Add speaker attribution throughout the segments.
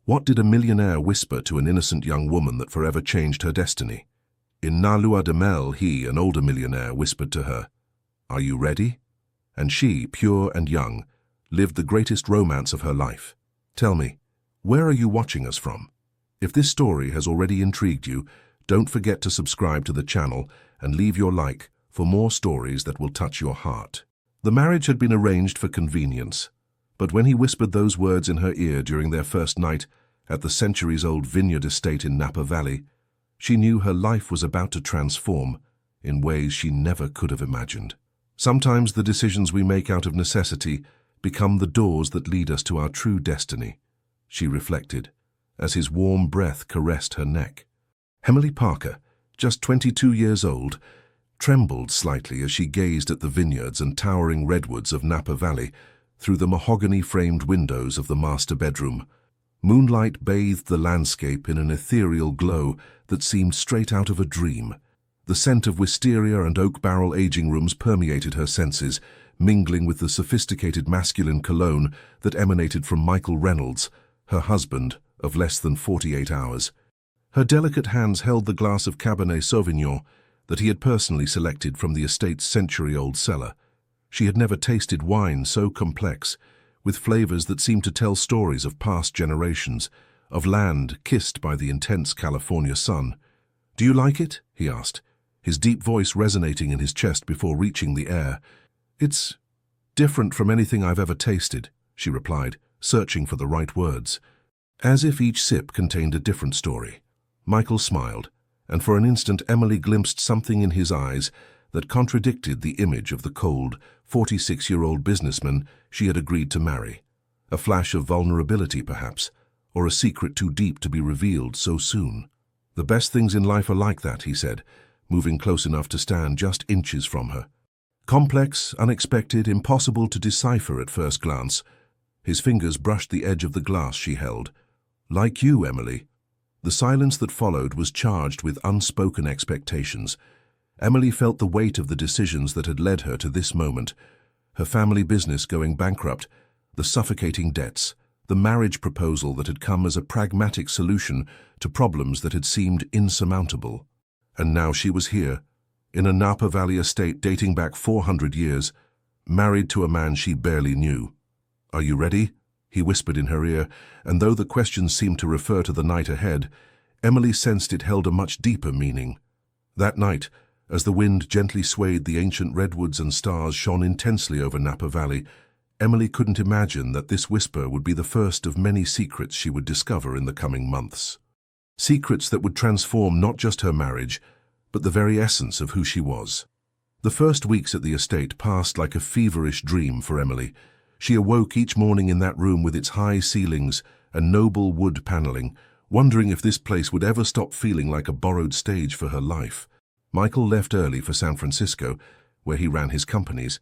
Speaker 1: What did a millionaire whisper to an innocent young woman that forever changed her destiny? In Na Lua de Mel, he, an older millionaire, whispered to her, "Are you ready?" And she, pure and young, lived the greatest romance of her life. Tell me, where are you watching us from? If this story has already intrigued you, don't forget to subscribe to the channel and leave your like for more stories that will touch your heart. The marriage had been arranged for convenience, but when he whispered those words in her ear during their first night at the centuries-old vineyard estate in Napa Valley, she knew her life was about to transform in ways she never could have imagined. Sometimes the decisions we make out of necessity become the doors that lead us to our true destiny, she reflected, as his warm breath caressed her neck. Emily Parker, just 22 years old, trembled slightly as she gazed at the vineyards and towering redwoods of Napa Valley through the mahogany-framed windows of the master bedroom. Moonlight bathed the landscape in an ethereal glow that seemed straight out of a dream. The scent of wisteria and oak barrel aging rooms permeated her senses, mingling with the sophisticated masculine cologne that emanated from Michael Reynolds, her husband of less than 48 hours. Her delicate hands held the glass of Cabernet Sauvignon that he had personally selected from the estate's century-old cellar. She had never tasted wine so complex, with flavors that seemed to tell stories of past generations, of land kissed by the intense California sun. "Do you like it?" he asked, his deep voice resonating in his chest before reaching the air. "It's different from anything I've ever tasted," she replied, searching for the right words. As if each sip contained a different story. Michael smiled, and for an instant Emily glimpsed something in his eyes that contradicted the image of the cold, 46-year-old businessman she had agreed to marry. A flash of vulnerability, perhaps, or a secret too deep to be revealed so soon. "The best things in life are like that," he said, moving close enough to stand just inches from her. Complex, unexpected, impossible to decipher at first glance. His fingers brushed the edge of the glass she held. "Like you, Emily." The silence that followed was charged with unspoken expectations. Emily felt the weight of the decisions that had led her to this moment. Her family business going bankrupt, the suffocating debts, the marriage proposal that had come as a pragmatic solution to problems that had seemed insurmountable. And now she was here, in a Napa Valley estate dating back 400 years, married to a man she barely knew. "Are you ready?" he whispered in her ear, and though the question seemed to refer to the night ahead, Emily sensed it held a much deeper meaning. That night, as the wind gently swayed the ancient redwoods and stars shone intensely over Napa Valley, Emily couldn't imagine that this whisper would be the first of many secrets she would discover in the coming months. Secrets that would transform not just her marriage, but the very essence of who she was. The first weeks at the estate passed like a feverish dream for Emily. She awoke each morning in that room with its high ceilings and noble wood paneling, wondering if this place would ever stop feeling like a borrowed stage for her life. Michael left early for San Francisco, where he ran his companies,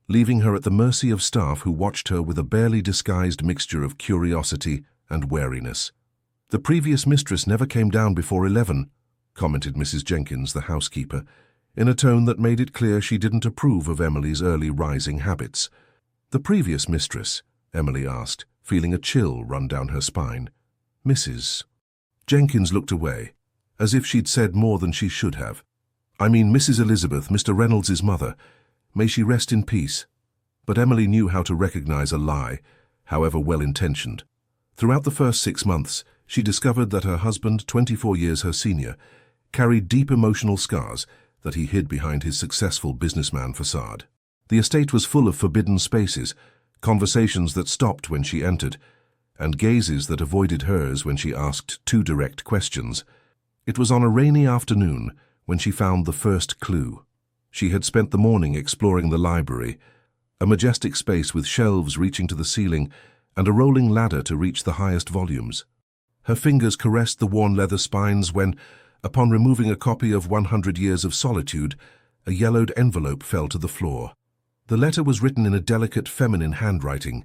Speaker 1: leaving her at the mercy of staff who watched her with a barely disguised mixture of curiosity and wariness. "The previous mistress never came down before 11, commented Mrs. Jenkins, the housekeeper, in a tone that made it clear she didn't approve of Emily's early rising habits. "The previous mistress?" Emily asked, feeling a chill run down her spine. "Mrs." Jenkins looked away, as if she'd said more than she should have. "I mean Mrs. Elizabeth, Mr. Reynolds' mother. May she rest in peace." But Emily knew how to recognize a lie, however well-intentioned. Throughout the first 6 months, she discovered that her husband, 24 years her senior, carried deep emotional scars that he hid behind his successful businessman facade. The estate was full of forbidden spaces, conversations that stopped when she entered, and gazes that avoided hers when she asked too direct questions. It was on a rainy afternoon when she found the first clue. She had spent the morning exploring the library, a majestic space with shelves reaching to the ceiling and a rolling ladder to reach the highest volumes. Her fingers caressed the worn leather spines when, upon removing a copy of 100 Years of Solitude, a yellowed envelope fell to the floor. The letter was written in a delicate feminine handwriting.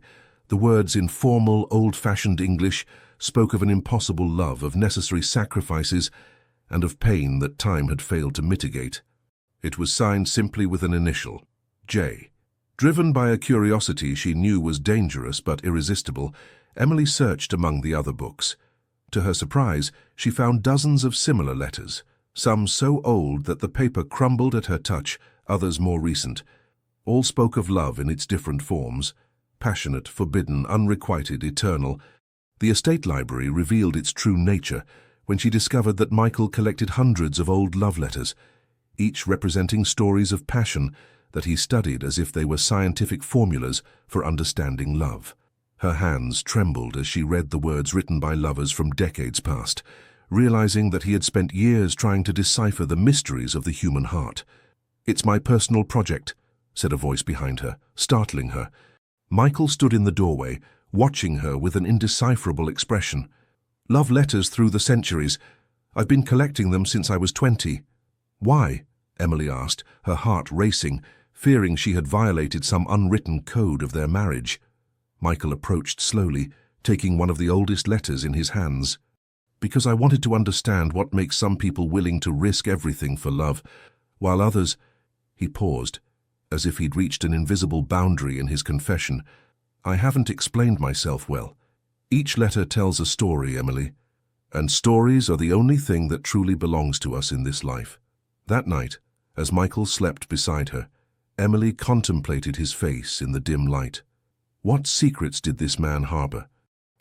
Speaker 1: The words, in formal, old-fashioned English, spoke of an impossible love, of necessary sacrifices, and of pain that time had failed to mitigate. It was signed simply with an initial, J. Driven by a curiosity she knew was dangerous but irresistible, Emily searched among the other books. To her surprise, she found dozens of similar letters, some so old that the paper crumbled at her touch, others more recent. All spoke of love in its different forms: passionate, forbidden, unrequited, eternal. The estate library revealed its true nature when she discovered that Michael collected hundreds of old love letters, each representing stories of passion that he studied as if they were scientific formulas for understanding love. Her hands trembled as she read the words written by lovers from decades past, realizing that he had spent years trying to decipher the mysteries of the human heart. "It's my personal project," said a voice behind her, startling her. Michael stood in the doorway, watching her with an indecipherable expression. "Love letters through the centuries. I've been collecting them since I was 20. "Why?" Emily asked, her heart racing, fearing she had violated some unwritten code of their marriage. Michael approached slowly, taking one of the oldest letters in his hands. "Because I wanted to understand what makes some people willing to risk everything for love, while others—" He paused, as if he'd reached an invisible boundary in his confession. "I haven't explained myself well. Each letter tells a story, Emily, and stories are the only thing that truly belongs to us in this life." That night, as Michael slept beside her, Emily contemplated his face in the dim light. What secrets did this man harbor?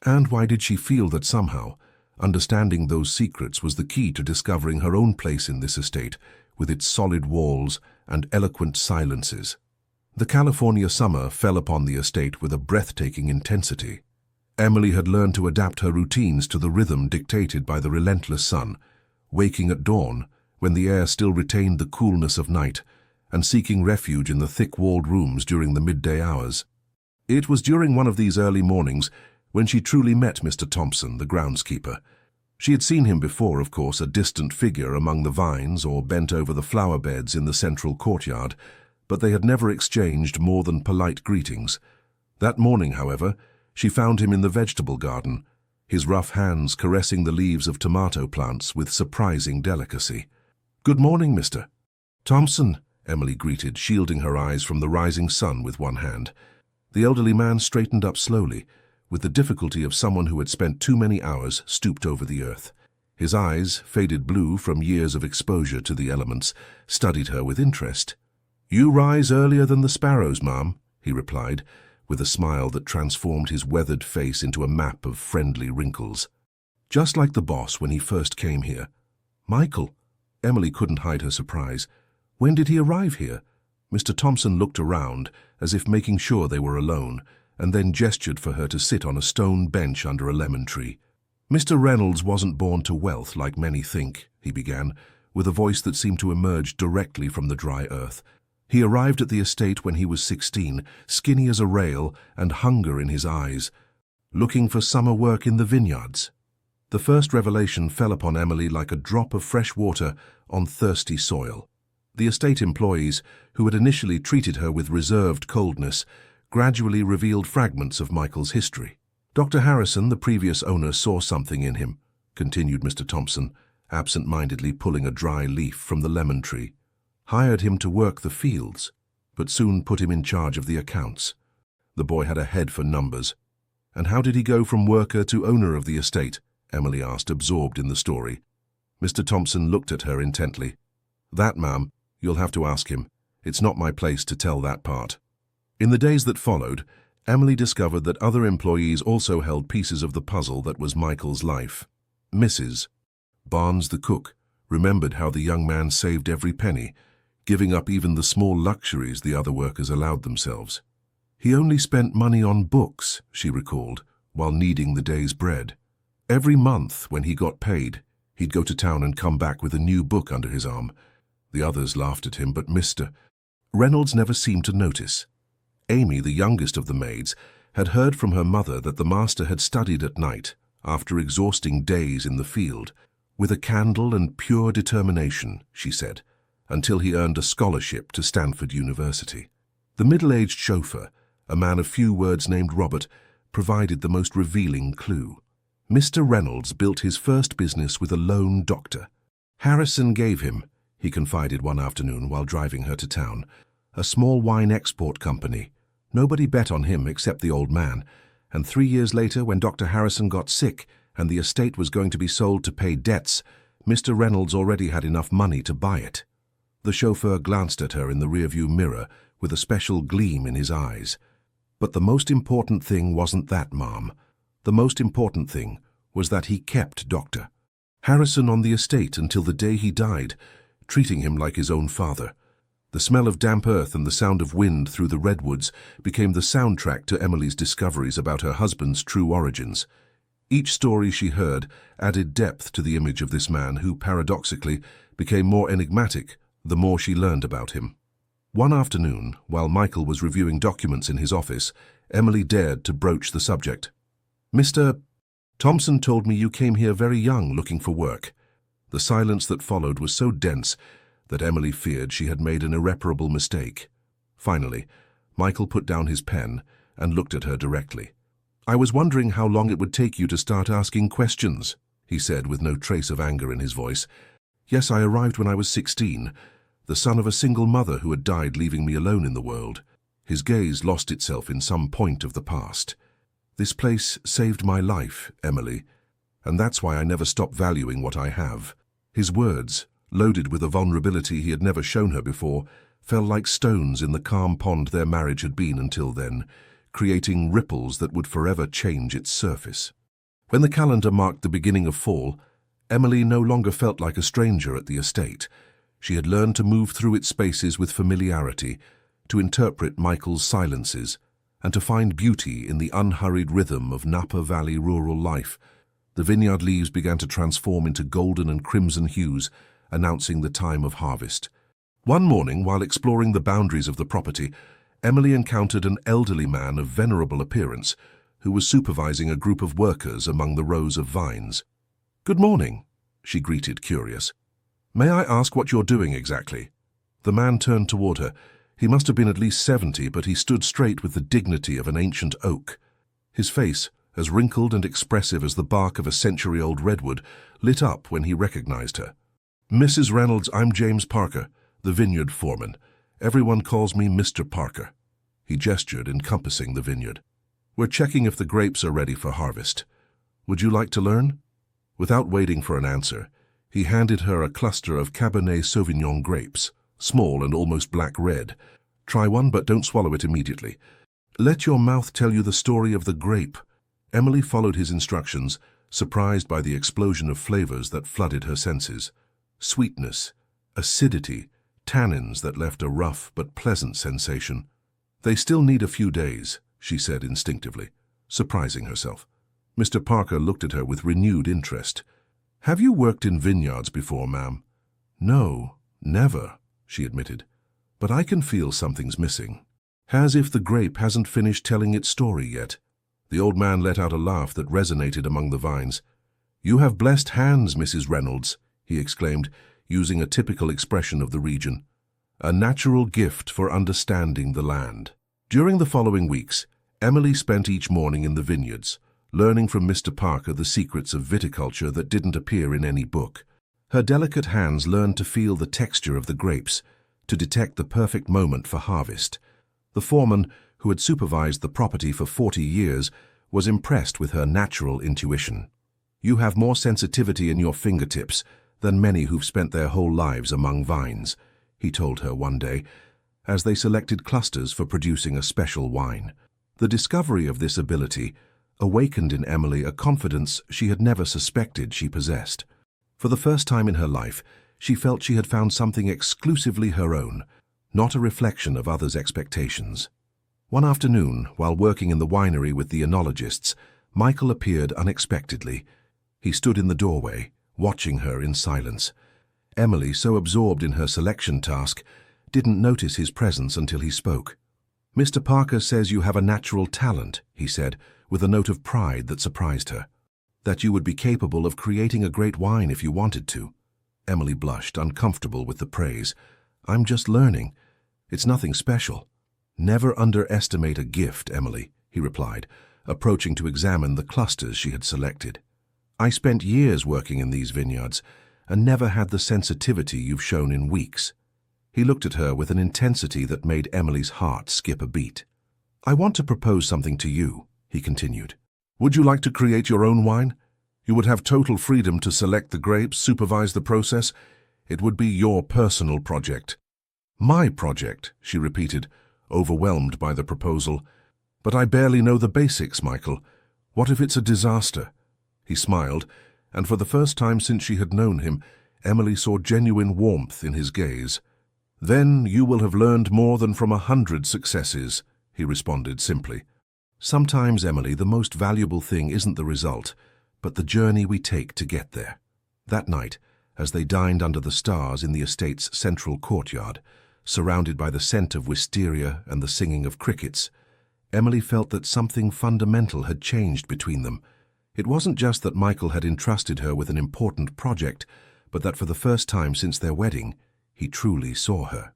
Speaker 1: And why did she feel that somehow understanding those secrets was the key to discovering her own place in this estate, with its solid walls and eloquent silences? The California summer fell upon the estate with a breathtaking intensity. Emily had learned to adapt her routines to the rhythm dictated by the relentless sun, waking at dawn, when the air still retained the coolness of night, and seeking refuge in the thick-walled rooms during the midday hours. It was during one of these early mornings when she truly met Mr. Thompson, the groundskeeper. She had seen him before, of course, a distant figure among the vines or bent over the flower beds in the central courtyard, but they had never exchanged more than polite greetings. That morning, however, she found him in the vegetable garden, his rough hands caressing the leaves of tomato plants with surprising delicacy. "Good morning, Mr. Thompson," Emily greeted, shielding her eyes from the rising sun with one hand. The elderly man straightened up slowly, with the difficulty of someone who had spent too many hours stooped over the earth. His eyes, faded blue from years of exposure to the elements, studied her with interest. "You rise earlier than the sparrows, ma'am," he replied, with a smile that transformed his weathered face into a map of friendly wrinkles. "Just like the boss when he first came here." "Michael!" Emily couldn't hide her surprise. "When did he arrive here?" Mr. Thompson looked around, as if making sure they were alone, and then gestured for her to sit on a stone bench under a lemon tree. "Mr. Reynolds wasn't born to wealth like many think," he began, with a voice that seemed to emerge directly from the dry earth. "He arrived at the estate when he was 16, skinny as a rail and hunger in his eyes, looking for summer work in the vineyards." The first revelation fell upon Emily like a drop of fresh water on thirsty soil. The estate employees, who had initially treated her with reserved coldness, gradually revealed fragments of Michael's history. "Dr. Harrison, the previous owner, saw something in him," continued Mr. Thompson, absent-mindedly pulling a dry leaf from the lemon tree. "Hired him to work the fields, but soon put him in charge of the accounts. The boy had a head for numbers." "And how did he go from worker to owner of the estate?" Emily asked, absorbed in the story. Mr. Thompson looked at her intently. "That, ma'am, you'll have to ask him. It's not my place to tell that part." In the days that followed, Emily discovered that other employees also held pieces of the puzzle that was Michael's life. Mrs. Barnes, the cook, remembered how the young man saved every penny, giving up even the small luxuries the other workers allowed themselves. "He only spent money on books," she recalled, while kneading the day's bread. "Every month, when he got paid, he'd go to town and come back with a new book under his arm." The others laughed at him, but Mr. Reynolds never seemed to notice. Amy, the youngest of the maids, had heard from her mother that the master had studied at night, after exhausting days in the field, with a candle and pure determination, she said, until he earned a scholarship to Stanford University. The middle-aged chauffeur, a man of few words named Robert, provided the most revealing clue. Mr. Reynolds built his first business with a lone doctor. Harrison gave him, he confided one afternoon while driving her to town, a small wine export company. Nobody bet on him except the old man, And 3 years later, when Dr. Harrison got sick and the estate was going to be sold to pay debts, Mr. Reynolds already had enough money to buy it. The chauffeur glanced at her in the rearview mirror with a special gleam in his eyes. But the most important thing wasn't that, Mom. The most important thing was that he kept Dr. Harrison on the estate until the day he died, treating him like his own father. The smell of damp earth and the sound of wind through the redwoods became the soundtrack to Emily's discoveries about her husband's true origins. Each story she heard added depth to the image of this man who, paradoxically, became more enigmatic the more she learned about him. One afternoon, while Michael was reviewing documents in his office, Emily dared to broach the subject. "Mr. Thompson told me you came here very young looking for work." The silence that followed was so dense that Emily feared she had made an irreparable mistake. Finally, Michael put down his pen and looked at her directly. "I was wondering how long it would take you to start asking questions," he said with no trace of anger in his voice. "Yes, I arrived when I was 16, the son of a single mother who had died leaving me alone in the world." His gaze lost itself in some point of the past. "This place saved my life, Emily, and that's why I never stop valuing what I have." His words, loaded with a vulnerability he had never shown her before, fell like stones in the calm pond their marriage had been until then, creating ripples that would forever change its surface. When the calendar marked the beginning of fall, Emily no longer felt like a stranger at the estate. She had learned to move through its spaces with familiarity, to interpret Michael's silences, and to find beauty in the unhurried rhythm of Napa Valley rural life. The vineyard leaves began to transform into golden and crimson hues, announcing the time of harvest. One morning, while exploring the boundaries of the property, Emily encountered an elderly man of venerable appearance who was supervising a group of workers among the rows of vines. "Good morning," she greeted, curious. "May I ask what you're doing exactly?" The man turned toward her. He must have been at least 70, but he stood straight with the dignity of an ancient oak. His face, as wrinkled and expressive as the bark of a century-old redwood, lit up when he recognized her. "Mrs. Reynolds, I'm James Parker, the vineyard foreman. Everyone calls me Mr. Parker." He gestured, encompassing the vineyard. "We're checking if the grapes are ready for harvest. Would you like to learn?" Without waiting for an answer, he handed her a cluster of Cabernet Sauvignon grapes, small and almost black-red. "Try one, but don't swallow it immediately. Let your mouth tell you the story of the grape." Emily followed his instructions, surprised by the explosion of flavors that flooded her senses. Sweetness, acidity, tannins that left a rough but pleasant sensation. "They still need a few days," she said instinctively, surprising herself. Mr. Parker looked at her with renewed interest. "Have you worked in vineyards before, ma'am?" "No, never," she admitted. "But I can feel something's missing. As if the grape hasn't finished telling its story yet." The old man let out a laugh that resonated among the vines. "You have blessed hands, Mrs. Reynolds," he exclaimed, using a typical expression of the region. "A natural gift for understanding the land." During the following weeks, Emily spent each morning in the vineyards, learning from Mr. Parker the secrets of viticulture that didn't appear in any book. Her delicate hands learned to feel the texture of the grapes, to detect the perfect moment for harvest. The foreman, who had supervised the property for 40 years, was impressed with her natural intuition. "You have more sensitivity in your fingertips than many who've spent their whole lives among vines," he told her one day, as they selected clusters for producing a special wine. The discovery of this ability awakened in Emily a confidence she had never suspected she possessed. For the first time in her life, she felt she had found something exclusively her own, not a reflection of others' expectations. One afternoon, while working in the winery with the enologists, Michael appeared unexpectedly. He stood in the doorway, watching her in silence. Emily, so absorbed in her selection task, didn't notice his presence until he spoke. "Mr. Parker says you have a natural talent," he said, with a note of pride that surprised her. "That you would be capable of creating a great wine if you wanted to." Emily blushed, uncomfortable with the praise. "I'm just learning. It's nothing special." "Never underestimate a gift, Emily," he replied, approaching to examine the clusters she had selected. "I spent years working in these vineyards and never had the sensitivity you've shown in weeks." He looked at her with an intensity that made Emily's heart skip a beat. "I want to propose something to you," he continued. Would you like to create your own wine? You would have total freedom to select the grapes, supervise the process. It would be your personal project. My project, she repeated, overwhelmed by the proposal. But I barely know the basics, Michael. What if it's a disaster? He smiled, and for the first time since she had known him, Emily saw genuine warmth in his gaze. Then you will have learned more than from 100 successes, he responded simply. Sometimes, Emily, the most valuable thing isn't the result, but the journey we take to get there. That night, as they dined under the stars in the estate's central courtyard, surrounded by the scent of wisteria and the singing of crickets, Emily felt that something fundamental had changed between them. It wasn't just that Michael had entrusted her with an important project, but that for the first time since their wedding, he truly saw her.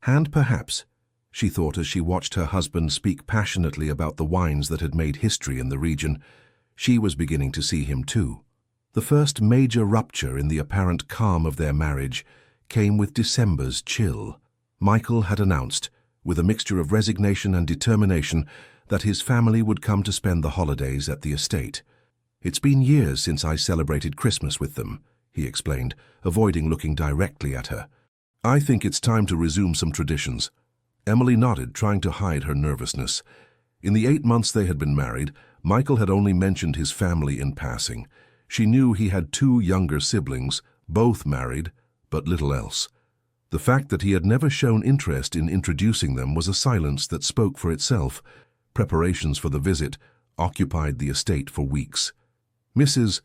Speaker 1: And perhaps, she thought as she watched her husband speak passionately about the wines that had made history in the region, she was beginning to see him too. The first major rupture in the apparent calm of their marriage came with December's chill. Michael had announced, with a mixture of resignation and determination, that his family would come to spend the holidays at the estate. It's been years since I celebrated Christmas with them, he explained, avoiding looking directly at her. I think it's time to resume some traditions. Emily nodded, trying to hide her nervousness. In the 8 months they had been married, Michael had only mentioned his family in passing. She knew he had 2 younger siblings, both married, but little else. The fact that he had never shown interest in introducing them was a silence that spoke for itself. Preparations for the visit occupied the estate for weeks. Mrs.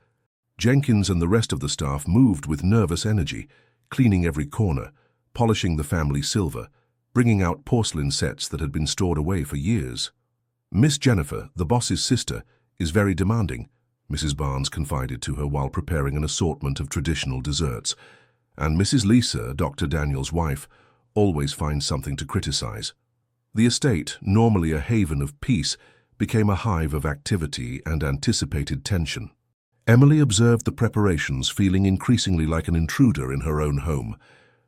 Speaker 1: Jenkins and the rest of the staff moved with nervous energy, cleaning every corner, polishing the family silver, bringing out porcelain sets that had been stored away for years. Miss Jennifer, the boss's sister, is very demanding, Mrs. Barnes confided to her while preparing an assortment of traditional desserts. And Mrs. Lisa, Dr. Daniel's wife, always finds something to criticize. The estate, normally a haven of peace, became a hive of activity and anticipated tension. Emily observed the preparations, feeling increasingly like an intruder in her own home,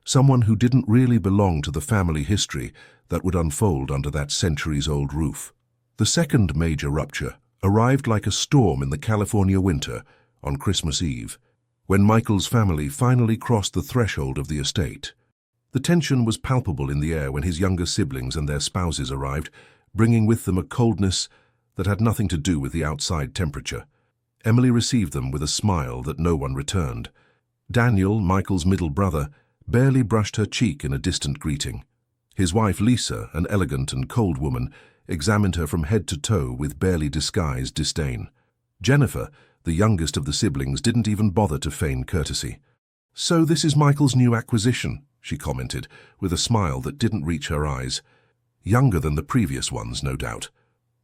Speaker 1: someone who didn't really belong to the family history that would unfold under that centuries-old roof. The second major rupture arrived like a storm in the California winter on Christmas Eve, when Michael's family finally crossed the threshold of the estate. The tension was palpable in the air when his younger siblings and their spouses arrived, bringing with them a coldness that had nothing to do with the outside temperature. Emily received them with a smile that no one returned. Daniel, Michael's middle brother, barely brushed her cheek in a distant greeting. His wife Lisa, an elegant and cold woman, examined her from head to toe with barely disguised disdain. Jennifer, the youngest of the siblings, didn't even bother to feign courtesy. "So this is Michael's new acquisition," she commented, with a smile that didn't reach her eyes. "Younger than the previous ones, no doubt."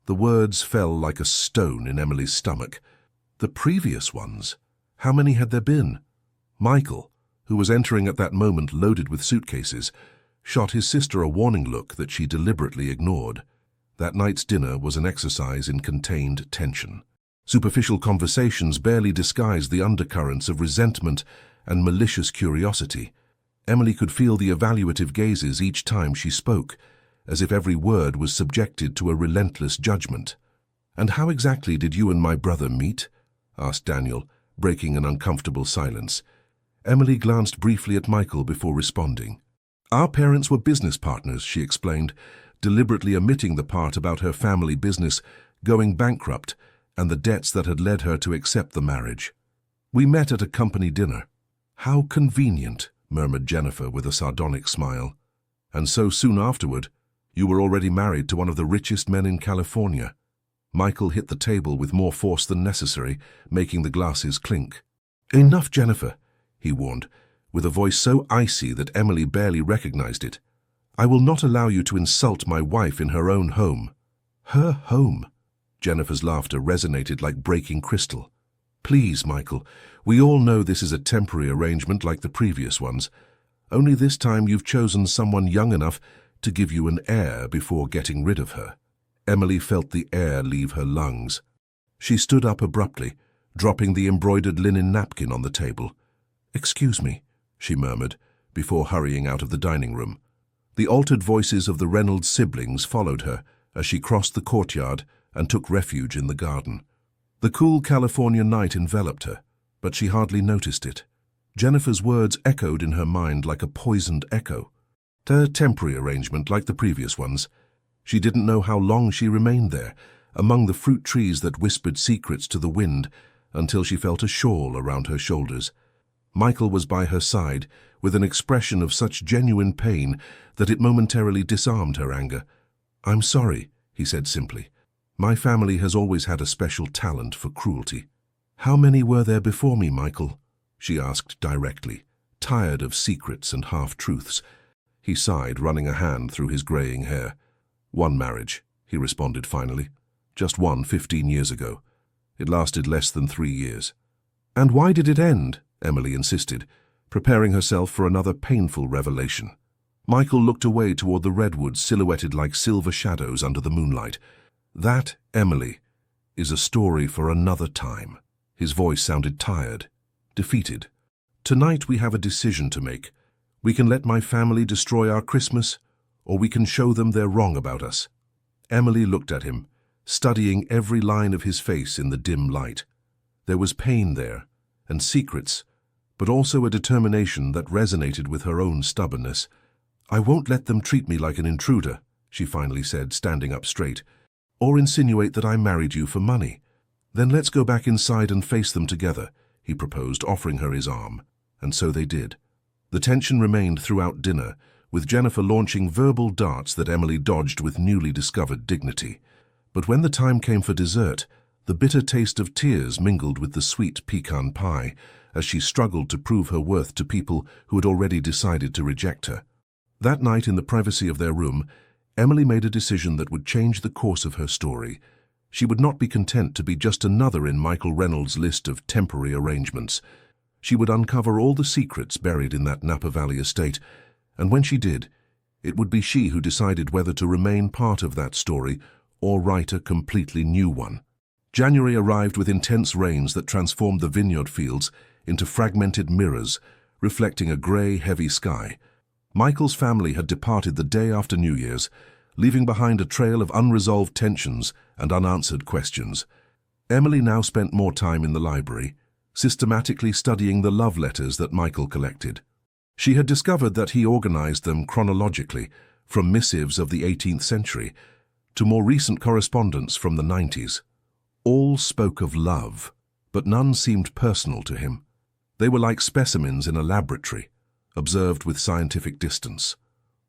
Speaker 1: The words fell like a stone in Emily's stomach. The previous ones? How many had there been? Michael, who was entering at that moment loaded with suitcases, shot his sister a warning look that she deliberately ignored. That night's dinner was an exercise in contained tension. Superficial conversations barely disguised the undercurrents of resentment and malicious curiosity. Emily could feel the evaluative gazes each time she spoke, as if every word was subjected to a relentless judgment. "And how exactly did you and my brother meet?" asked Daniel, breaking an uncomfortable silence. Emily glanced briefly at Michael before responding. "Our parents were business partners," she explained, deliberately omitting the part about her family business going bankrupt and the debts that had led her to accept the marriage. "We met at a company dinner." "How convenient," murmured Jennifer with a sardonic smile. "And so soon afterward, you were already married to one of the richest men in California." Michael hit the table with more force than necessary, making the glasses clink. "Enough, Jennifer," he warned, with a voice so icy that Emily barely recognized it. "I will not allow you to insult my wife in her own home." "Her home?" Jennifer's laughter resonated like breaking crystal. "Please, Michael, we all know this is a temporary arrangement like the previous ones. Only this time you've chosen someone young enough to give you an heir before getting rid of her." Emily felt the air leave her lungs. She stood up abruptly, dropping the embroidered linen napkin on the table. "Excuse me," she murmured, before hurrying out of the dining room. The altered voices of the Reynolds siblings followed her as she crossed the courtyard and took refuge in the garden. The cool California night enveloped her, but she hardly noticed it. Jennifer's words echoed in her mind like a poisoned echo. A temporary arrangement like the previous ones. She didn't know how long she remained there, among the fruit trees that whispered secrets to the wind, until she felt a shawl around her shoulders. Michael was by her side, with an expression of such genuine pain that it momentarily disarmed her anger. "I'm sorry," he said simply. "My family has always had a special talent for cruelty." "How many were there before me, Michael?" she asked directly, tired of secrets and half-truths. He sighed, running a hand through his greying hair. "One marriage," he responded finally. "Just one 15 years ago. It lasted less than 3 years." "And why did it end?" Emily insisted, preparing herself for another painful revelation. Michael looked away toward the redwoods silhouetted like silver shadows under the moonlight. "That, Emily, is a story for another time." His voice sounded tired, defeated. "Tonight we have a decision to make. We can let my family destroy our Christmas, or we can show them they're wrong about us." Emily looked at him, studying every line of his face in the dim light. There was pain there, and secrets, but also a determination that resonated with her own stubbornness. "I won't let them treat me like an intruder," she finally said, standing up straight, "or insinuate that I married you for money." "Then let's go back inside and face them together," he proposed, offering her his arm. And so they did. The tension remained throughout dinner, with Jennifer launching verbal darts that Emily dodged with newly discovered dignity. But when the time came for dessert, the bitter taste of tears mingled with the sweet pecan pie, as she struggled to prove her worth to people who had already decided to reject her. That night, in the privacy of their room, Emily made a decision that would change the course of her story. She would not be content to be just another in Michael Reynolds' list of temporary arrangements. She would uncover all the secrets buried in that Napa Valley estate, and when she did, it would be she who decided whether to remain part of that story or write a completely new one. January arrived with intense rains that transformed the vineyard fields into fragmented mirrors, reflecting a grey, heavy sky. Michael's family had departed the day after New Year's, leaving behind a trail of unresolved tensions and unanswered questions. Emily now spent more time in the library, systematically studying the love letters that Michael collected. She had discovered that he organized them chronologically, from missives of the 18th century to more recent correspondence from the 90s. All spoke of love, but none seemed personal to him. They were like specimens in a laboratory, observed with scientific distance.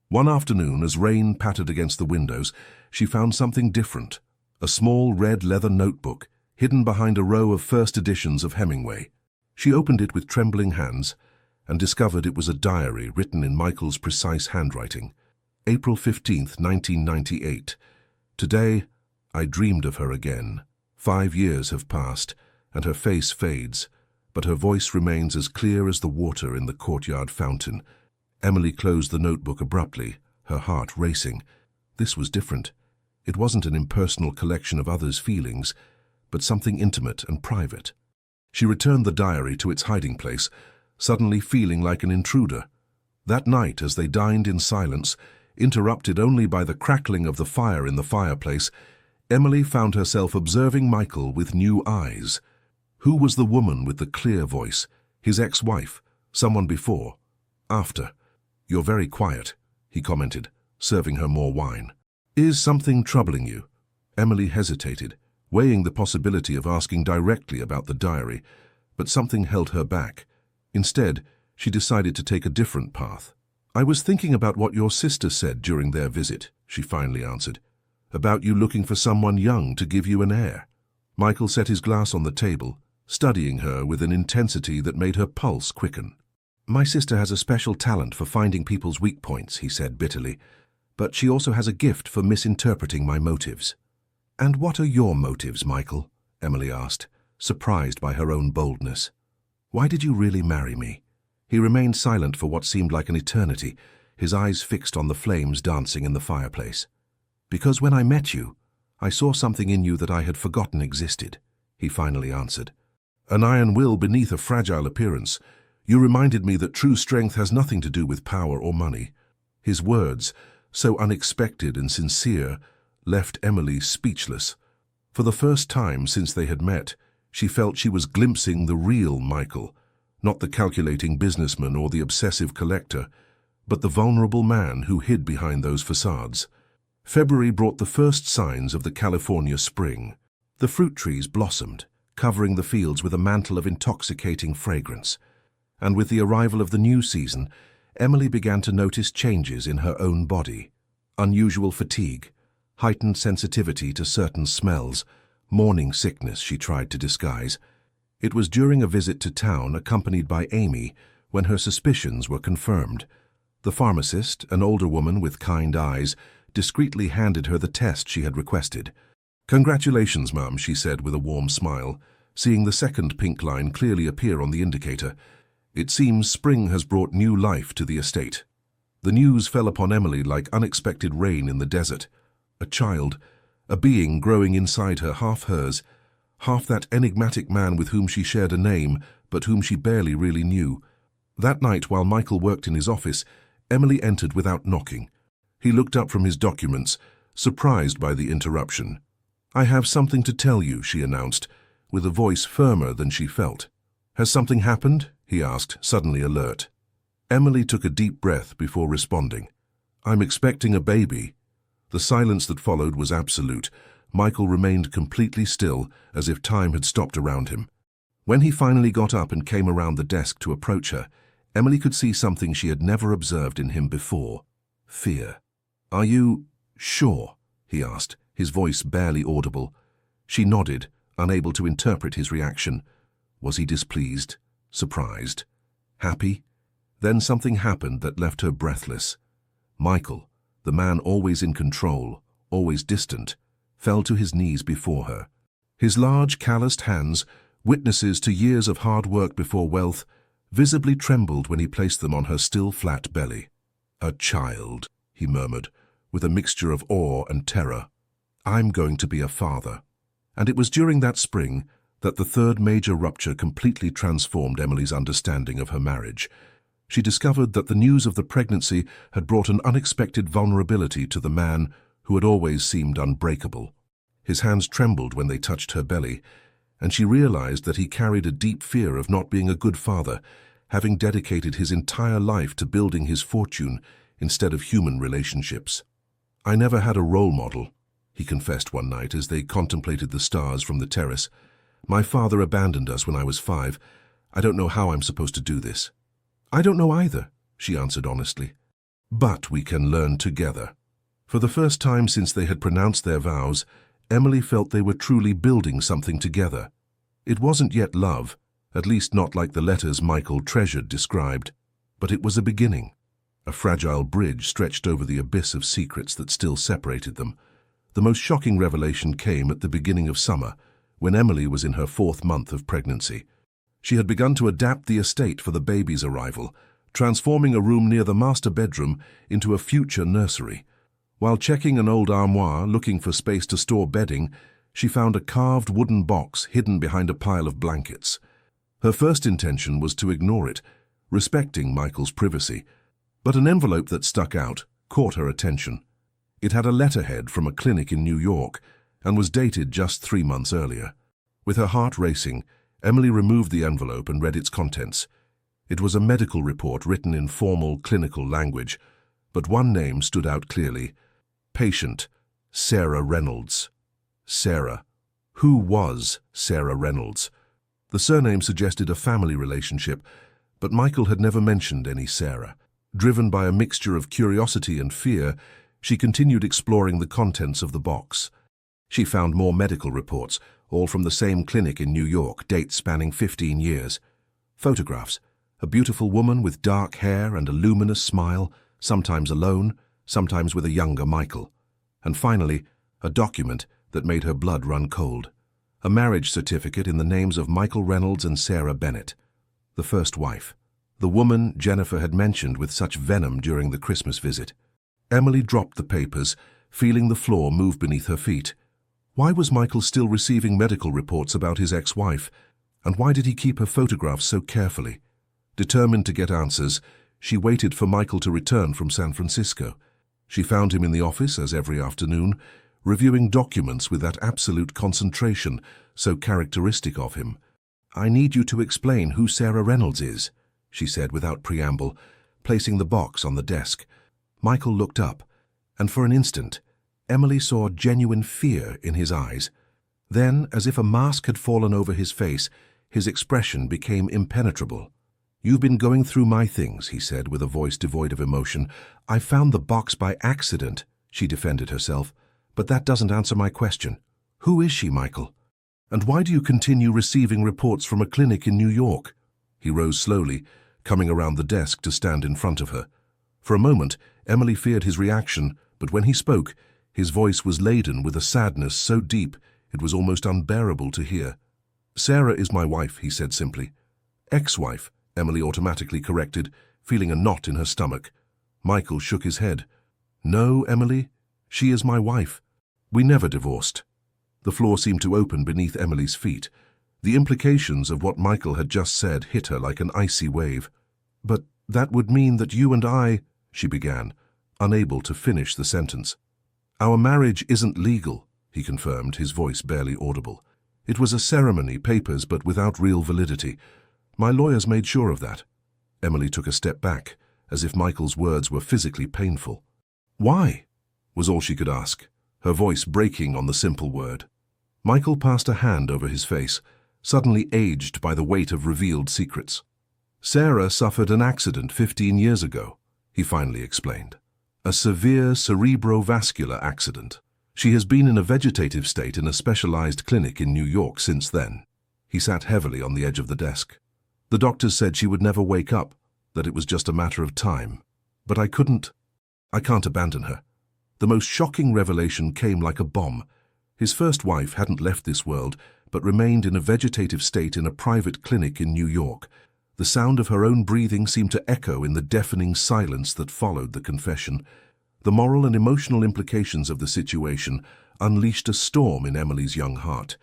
Speaker 1: One afternoon, as rain pattered against the windows, she found something different, a small red leather notebook hidden behind a row of first editions of Hemingway. She opened it with trembling hands and discovered it was a diary written in Michael's precise handwriting. April 15th, 1998. "Today, I dreamed of her again. 5 years have passed, and her face fades, but her voice remains as clear as the water in the courtyard fountain." Emily closed the notebook abruptly, her heart racing. This was different. It wasn't an impersonal collection of others' feelings, but something intimate and private. She returned the diary to its hiding place, suddenly feeling like an intruder. That night, as they dined in silence, interrupted only by the crackling of the fire in the fireplace, Emily found herself observing Michael with new eyes. Who was the woman with the clear voice? His ex-wife? Someone before? After? "You're very quiet," he commented, serving her more wine. "Is something troubling you?" Emily hesitated, weighing the possibility of asking directly about the diary, but something held her back. Instead, she decided to take a different path. "I was thinking about what your sister said during their visit," she finally answered. "About you looking for someone young to give you an heir." Michael set his glass on the table, studying her with an intensity that made her pulse quicken. "My sister has a special talent for finding people's weak points," he said bitterly, "but she also has a gift for misinterpreting my motives." "And what are your motives, Michael?" Emily asked, surprised by her own boldness. "Why did you really marry me?" He remained silent for what seemed like an eternity, his eyes fixed on the flames dancing in the fireplace. "Because when I met you, I saw something in you that I had forgotten existed," he finally answered. "An iron will beneath a fragile appearance. You reminded me that true strength has nothing to do with power or money." His words, so unexpected and sincere, left Emily speechless. For the first time since they had met, she felt she was glimpsing the real Michael, not the calculating businessman or the obsessive collector, but the vulnerable man who hid behind those facades. February brought the first signs of the California spring. The fruit trees blossomed, covering the fields with a mantle of intoxicating fragrance. And with the arrival of the new season, Emily began to notice changes in her own body. Unusual fatigue, heightened sensitivity to certain smells, morning sickness she tried to disguise. It was during a visit to town accompanied by Amy when her suspicions were confirmed. The pharmacist, an older woman with kind eyes, discreetly handed her the test she had requested. "Congratulations, Mum," she said with a warm smile, seeing the second pink line clearly appear on the indicator. "It seems spring has brought new life to the estate." The news fell upon Emily like unexpected rain in the desert. A child, a being growing inside her, half hers, half that enigmatic man with whom she shared a name, but whom she barely really knew. That night, while Michael worked in his office, Emily entered without knocking. He looked up from his documents, surprised by the interruption. "I have something to tell you," she announced, with a voice firmer than she felt. "Has something happened?" he asked, suddenly alert. Emily took a deep breath before responding. "I'm expecting a baby." The silence that followed was absolute. Michael remained completely still, as if time had stopped around him. When he finally got up and came around the desk to approach her, Emily could see something she had never observed in him before: fear. "Are you sure?" he asked, his voice barely audible. She nodded, unable to interpret his reaction. Was he displeased? Surprised? Happy? Then something happened that left her breathless. Michael, the man always in control, always distant, fell to his knees before her. His large, calloused hands, witnesses to years of hard work before wealth, visibly trembled when he placed them on her still flat belly. "A child," he murmured, with a mixture of awe and terror. "I'm going to be a father." And it was during that spring that the third major rupture completely transformed Emily's understanding of her marriage. She discovered that the news of the pregnancy had brought an unexpected vulnerability to the man who had always seemed unbreakable. His hands trembled when they touched her belly, and she realized that he carried a deep fear of not being a good father, having dedicated his entire life to building his fortune instead of human relationships. "I never had a role model," he confessed one night as they contemplated the stars from the terrace. "My father abandoned us when I was 5. I don't know how I'm supposed to do this." "I don't know either," she answered honestly. "But we can learn together." For the first time since they had pronounced their vows, Emily felt they were truly building something together. It wasn't yet love, at least not like the letters Michael treasured described, but it was a beginning. A fragile bridge stretched over the abyss of secrets that still separated them. The most shocking revelation came at the beginning of summer, when Emily was in her 4th month of pregnancy. She had begun to adapt the estate for the baby's arrival, transforming a room near the master bedroom into a future nursery. While checking an old armoire looking for space to store bedding, she found a carved wooden box hidden behind a pile of blankets. Her first intention was to ignore it, respecting Michael's privacy, but an envelope that stuck out caught her attention. It had a letterhead from a clinic in New York and was dated just 3 months earlier. With her heart racing, Emily removed the envelope and read its contents. It was a medical report written in formal clinical language, but one name stood out clearly: patient Sarah Reynolds. Sarah. Who was Sarah Reynolds? The surname suggested a family relationship, but Michael had never mentioned any Sarah. Driven by a mixture of curiosity and fear, she continued exploring the contents of the box. She found more medical reports, all from the same clinic in New York, dates spanning 15 years. Photographs: a beautiful woman with dark hair and a luminous smile, sometimes alone, sometimes with a younger Michael. And finally, a document that made her blood run cold. A marriage certificate in the names of Michael Reynolds and Sarah Bennett, the first wife. The woman Jennifer had mentioned with such venom during the Christmas visit. Emily dropped the papers, feeling the floor move beneath her feet. Why was Michael still receiving medical reports about his ex-wife? And why did he keep her photographs so carefully? Determined to get answers, she waited for Michael to return from San Francisco. She found him in the office, as every afternoon, reviewing documents with that absolute concentration so characteristic of him. "I need you to explain who Sarah Reynolds is," she said without preamble, placing the box on the desk. Michael looked up, and for an instant, Emily saw genuine fear in his eyes. Then, as if a mask had fallen over his face, his expression became impenetrable. "You've been going through my things," he said with a voice devoid of emotion. "I found the box by accident," she defended herself. "But that doesn't answer my question. Who is she, Michael? And why do you continue receiving reports from a clinic in New York?" He rose slowly, coming around the desk to stand in front of her. For a moment, Emily feared his reaction, but when he spoke, his voice was laden with a sadness so deep it was almost unbearable to hear. "Sarah is my wife," he said simply. "Ex-wife," Emily automatically corrected, feeling a knot in her stomach. Michael shook his head. "No, Emily, she is my wife. We never divorced." The floor seemed to open beneath Emily's feet. The implications of what Michael had just said hit her like an icy wave. "But that would mean that you and I," she began, unable to finish the sentence. "Our marriage isn't legal," he confirmed, his voice barely audible. "It was a ceremony, papers, but without real validity. My lawyers made sure of that." Emily took a step back, as if Michael's words were physically painful. "Why?" was all she could ask, her voice breaking on the simple word. Michael passed a hand over his face, suddenly aged by the weight of revealed secrets. "Sarah suffered an accident 15 years ago," he finally explained. "A severe cerebrovascular accident. She has been in a vegetative state in a specialized clinic in New York since then." He sat heavily on the edge of the desk. "The doctors said she would never wake up, that it was just a matter of time. But I can't abandon her." The most shocking revelation came like a bomb. His first wife hadn't left this world, but remained in a vegetative state in a private clinic in New York. The sound of her own breathing seemed to echo in the deafening silence that followed the confession. The moral and emotional implications of the situation unleashed a storm in Emily's young heart,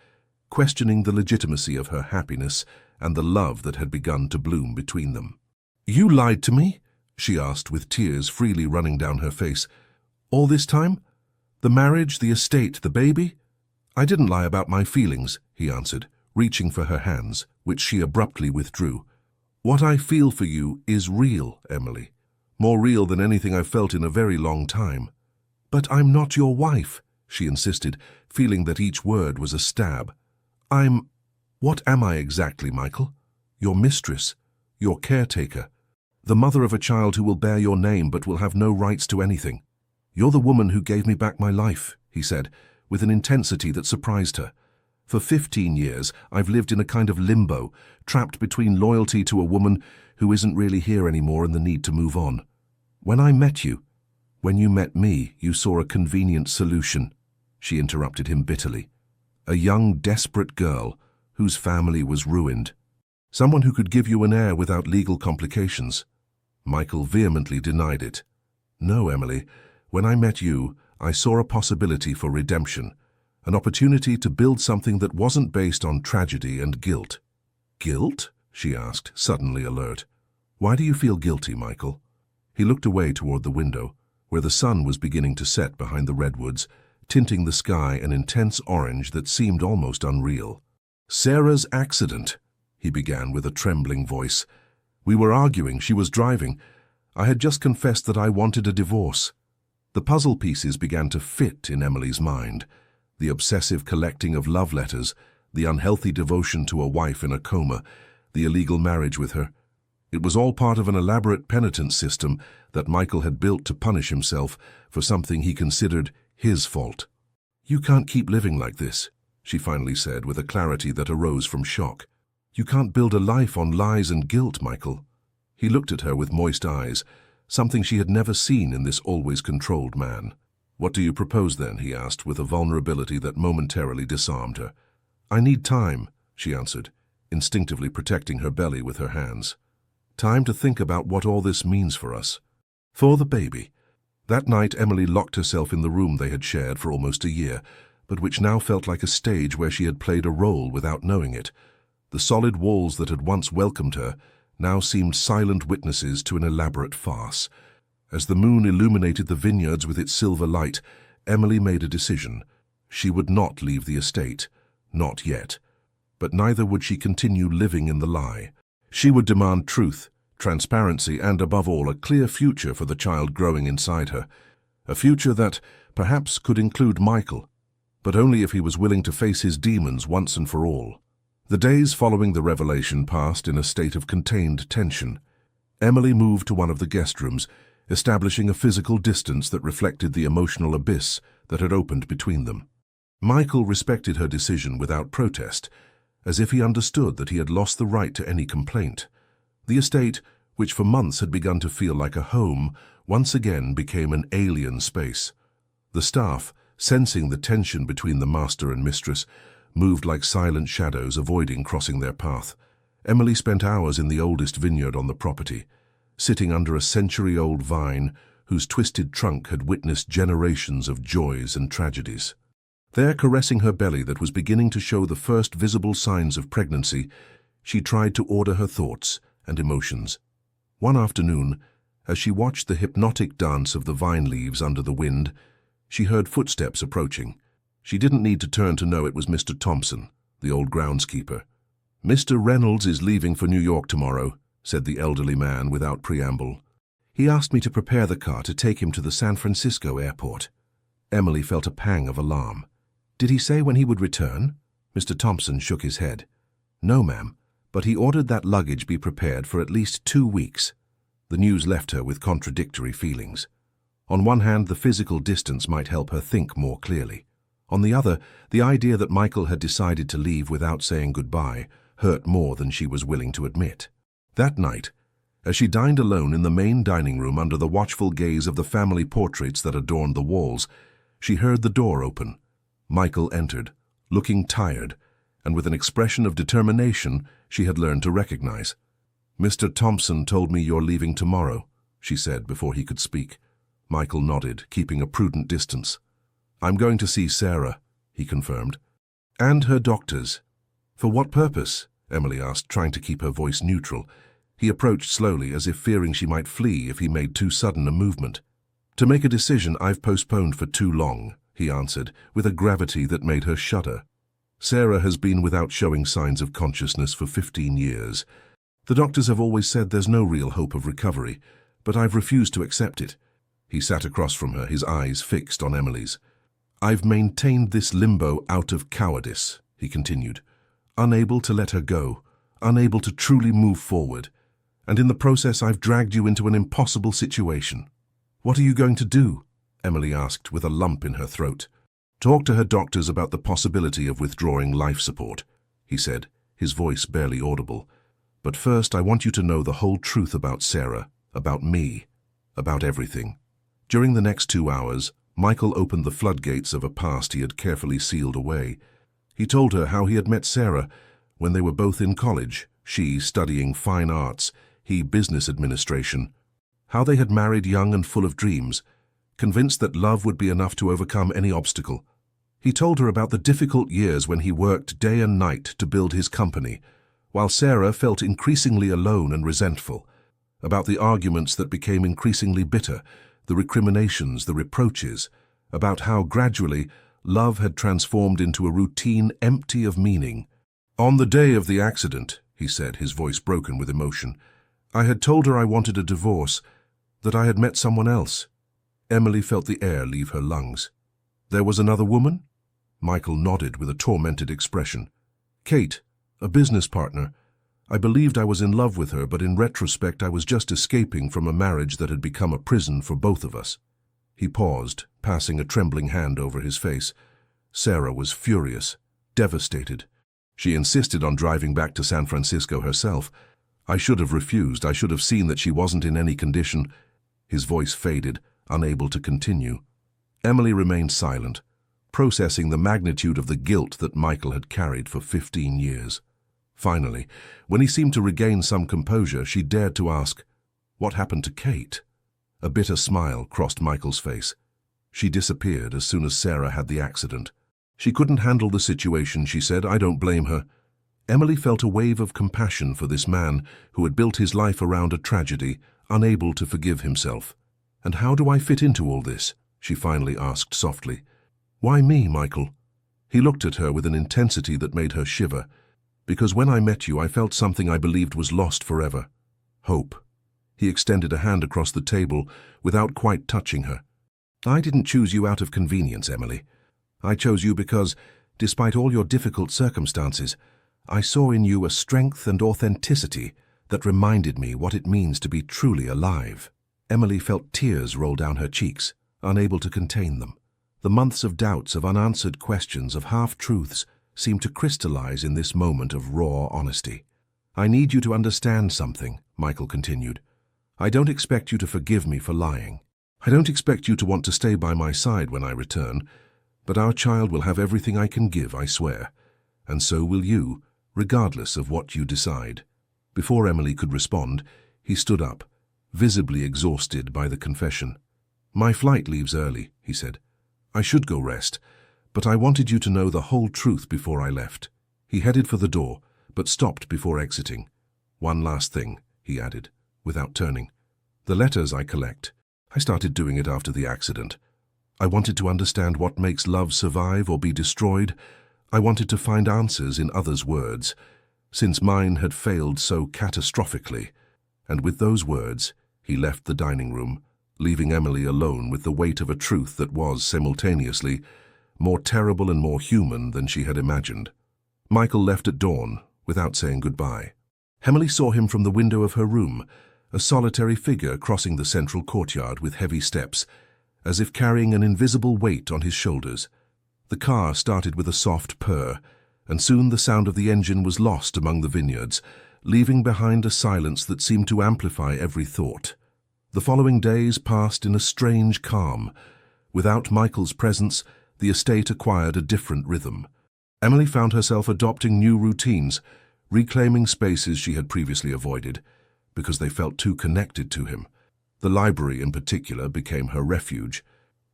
Speaker 1: questioning the legitimacy of her happiness and the love that had begun to bloom between them. "You lied to me?" she asked, with tears freely running down her face. "All this time? The marriage, the estate, the baby?" "I didn't lie about my feelings," he answered, reaching for her hands, which she abruptly withdrew. "What I feel for you is real, Emily. More real than anything I've felt in a very long time." "But I'm not your wife," she insisted, feeling that each word was a stab. "What am I exactly, Michael? Your mistress, your caretaker, the mother of a child who will bear your name but will have no rights to anything. You're the woman who gave me back my life," he said, with an intensity that surprised her. "For 15 years, I've lived in a kind of limbo, trapped between loyalty to a woman who isn't really here anymore and the need to move on. When you met me, you saw a convenient solution," she interrupted him bitterly. "A young, desperate girl whose family was ruined. Someone who could give you an heir without legal complications." Michael vehemently denied it. "No, Emily, when I met you, I saw a possibility for redemption, an opportunity to build something that wasn't based on tragedy and guilt." "Guilt?" she asked, suddenly alert. "Why do you feel guilty, Michael?" He looked away toward the window, where the sun was beginning to set behind the redwoods, tinting the sky an intense orange that seemed almost unreal. "Sarah's accident," he began with a trembling voice. "We were arguing, she was driving. I had just confessed that I wanted a divorce." The puzzle pieces began to fit in Emily's mind. The obsessive collecting of love letters, the unhealthy devotion to a wife in a coma, the illegal marriage with her. It was all part of an elaborate penitence system that Michael had built to punish himself for something he considered his fault. "You can't keep living like this," she finally said with a clarity that arose from shock. "You can't build a life on lies and guilt, Michael." He looked at her with moist eyes, something she had never seen in this always controlled man. "What do you propose then?" he asked with a vulnerability that momentarily disarmed her. "I need time," she answered, instinctively protecting her belly with her hands. "Time to think about what all this means for us. For the baby." That night Emily locked herself in the room they had shared for almost a year, but which now felt like a stage where she had played a role without knowing it. The solid walls that had once welcomed her now seemed silent witnesses to an elaborate farce. As the moon illuminated the vineyards with its silver light, Emily made a decision. She would not leave the estate, not yet. But neither would she continue living in the lie. She would demand truth, transparency, and above all, a clear future for the child growing inside her. A future that, perhaps, could include Michael, but only if he was willing to face his demons once and for all. The days following the revelation passed in a state of contained tension. Emily moved to one of the guest rooms, establishing a physical distance that reflected the emotional abyss that had opened between them. Michael respected her decision without protest, as if he understood that he had lost the right to any complaint. The estate, which for months had begun to feel like a home, once again became an alien space. The staff, sensing the tension between the master and mistress, moved like silent shadows, avoiding crossing their path. Emily spent hours in the oldest vineyard on the property, sitting under a century-old vine whose twisted trunk had witnessed generations of joys and tragedies. There, caressing her belly that was beginning to show the first visible signs of pregnancy, she tried to order her thoughts and emotions. One afternoon, as she watched the hypnotic dance of the vine leaves under the wind, she heard footsteps approaching. She didn't need to turn to know it was Mr. Thompson, the old groundskeeper. "Mr. Reynolds is leaving for New York tomorrow," said the elderly man without preamble. "He asked me to prepare the car to take him to the San Francisco airport." Emily felt a pang of alarm. "Did he say when he would return?" Mr. Thompson shook his head. "No, ma'am, but he ordered that luggage be prepared for at least 2 weeks." The news left her with contradictory feelings. On one hand, the physical distance might help her think more clearly. On the other, the idea that Michael had decided to leave without saying goodbye hurt more than she was willing to admit. That night, as she dined alone in the main dining room under the watchful gaze of the family portraits that adorned the walls, she heard the door open. Michael entered, looking tired, and with an expression of determination she had learned to recognize. "Mr. Thompson told me you're leaving tomorrow," she said before he could speak. Michael nodded, keeping a prudent distance. "I'm going to see Sarah," he confirmed. "And her doctors." "For what purpose?" Emily asked, trying to keep her voice neutral. He approached slowly, as if fearing she might flee if he made too sudden a movement. "To make a decision I've postponed for too long," he answered, with a gravity that made her shudder. "Sarah has been without showing signs of consciousness for 15 years. The doctors have always said there's no real hope of recovery, but I've refused to accept it." He sat across from her, his eyes fixed on Emily's. "I've maintained this limbo out of cowardice," he continued, "unable to let her go, unable to truly move forward. And in the process I've dragged you into an impossible situation." "What are you going to do?" Emily asked with a lump in her throat. "Talk to her doctors about the possibility of withdrawing life support," he said, his voice barely audible. "But first I want you to know the whole truth about Sarah, about me, about everything." During the next 2 hours, Michael opened the floodgates of a past he had carefully sealed away. He told her how he had met Sarah when they were both in college, she studying fine arts, he business administration, how they had married young and full of dreams, convinced that love would be enough to overcome any obstacle. He told her about the difficult years when he worked day and night to build his company, while Sarah felt increasingly alone and resentful, about the arguments that became increasingly bitter, the recriminations, the reproaches, about how gradually love had transformed into a routine empty of meaning. "On the day of the accident," he said, his voice broken with emotion, "I had told her I wanted a divorce, that I had met someone else." Emily felt the air leave her lungs. "There was another woman?" Michael nodded with a tormented expression. "Kate, a business partner. I believed I was in love with her, but in retrospect I was just escaping from a marriage that had become a prison for both of us." He paused, passing a trembling hand over his face. Sarah was furious, devastated. She insisted on driving back to San Francisco herself. "I should have refused. I should have seen that she wasn't in any condition." His voice faded, unable to continue. Emily remained silent, processing the magnitude of the guilt that Michael had carried for 15 years. Finally, when he seemed to regain some composure, she dared to ask, "What happened to Kate?" A bitter smile crossed Michael's face. "She disappeared as soon as Sarah had the accident. She couldn't handle the situation," she said. "I don't blame her." Emily felt a wave of compassion for this man who had built his life around a tragedy, unable to forgive himself. "And how do I fit into all this?" she finally asked softly. "Why me, Michael?" He looked at her with an intensity that made her shiver. "Because when I met you, I felt something I believed was lost forever. Hope." He extended a hand across the table without quite touching her. "I didn't choose you out of convenience, Emily. I chose you because, despite all your difficult circumstances, I saw in you a strength and authenticity that reminded me what it means to be truly alive." Emily felt tears roll down her cheeks, unable to contain them. The months of doubts, of unanswered questions, of half-truths seemed to crystallize in this moment of raw honesty. "I need you to understand something," Michael continued. "I don't expect you to forgive me for lying. I don't expect you to want to stay by my side when I return, but our child will have everything I can give, I swear. And so will you, regardless of what you decide." Before Emily could respond, he stood up, visibly exhausted by the confession. "My flight leaves early," he said. "I should go rest, but I wanted you to know the whole truth before I left." He headed for the door, but stopped before exiting. "One last thing," he added, without turning. "The letters I collect. I started doing it after the accident. I wanted to understand what makes love survive or be destroyed. I wanted to find answers in others' words, since mine had failed so catastrophically." And with those words, he left the dining room, leaving Emily alone with the weight of a truth that was, simultaneously, more terrible and more human than she had imagined. Michael left at dawn, without saying goodbye. Emily saw him from the window of her room, a solitary figure crossing the central courtyard with heavy steps, as if carrying an invisible weight on his shoulders. The car started with a soft purr, and soon the sound of the engine was lost among the vineyards, leaving behind a silence that seemed to amplify every thought. The following days passed in a strange calm. Without Michael's presence, the estate acquired a different rhythm. Emily found herself adopting new routines, reclaiming spaces she had previously avoided, because they felt too connected to him. The library, in particular, became her refuge.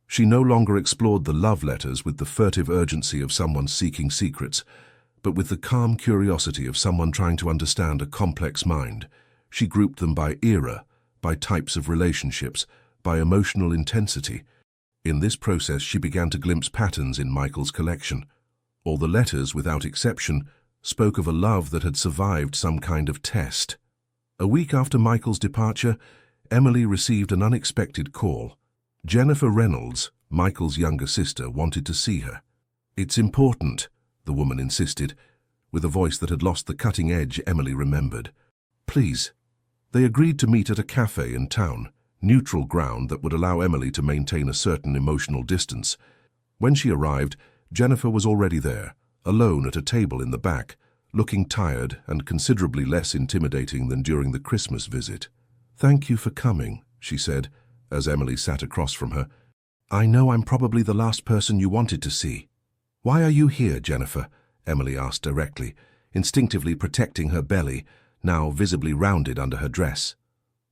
Speaker 1: She no longer explored the love letters with the furtive urgency of someone seeking secrets, but with the calm curiosity of someone trying to understand a complex mind. She grouped them by era, by types of relationships, by emotional intensity. In this process, she began to glimpse patterns in Michael's collection. All the letters, without exception, spoke of a love that had survived some kind of test. A week after Michael's departure, Emily received an unexpected call. Jennifer Reynolds, Michael's younger sister, wanted to see her. "It's important," the woman insisted, with a voice that had lost the cutting edge Emily remembered. "Please." They agreed to meet at a cafe in town, neutral ground that would allow Emily to maintain a certain emotional distance. When she arrived, Jennifer was already there, alone at a table in the back, looking tired and considerably less intimidating than during the Christmas visit. "Thank you for coming," she said, as Emily sat across from her. "I know I'm probably the last person you wanted to see." "Why are you here, Jennifer?" Emily asked directly, instinctively protecting her belly, now visibly rounded under her dress.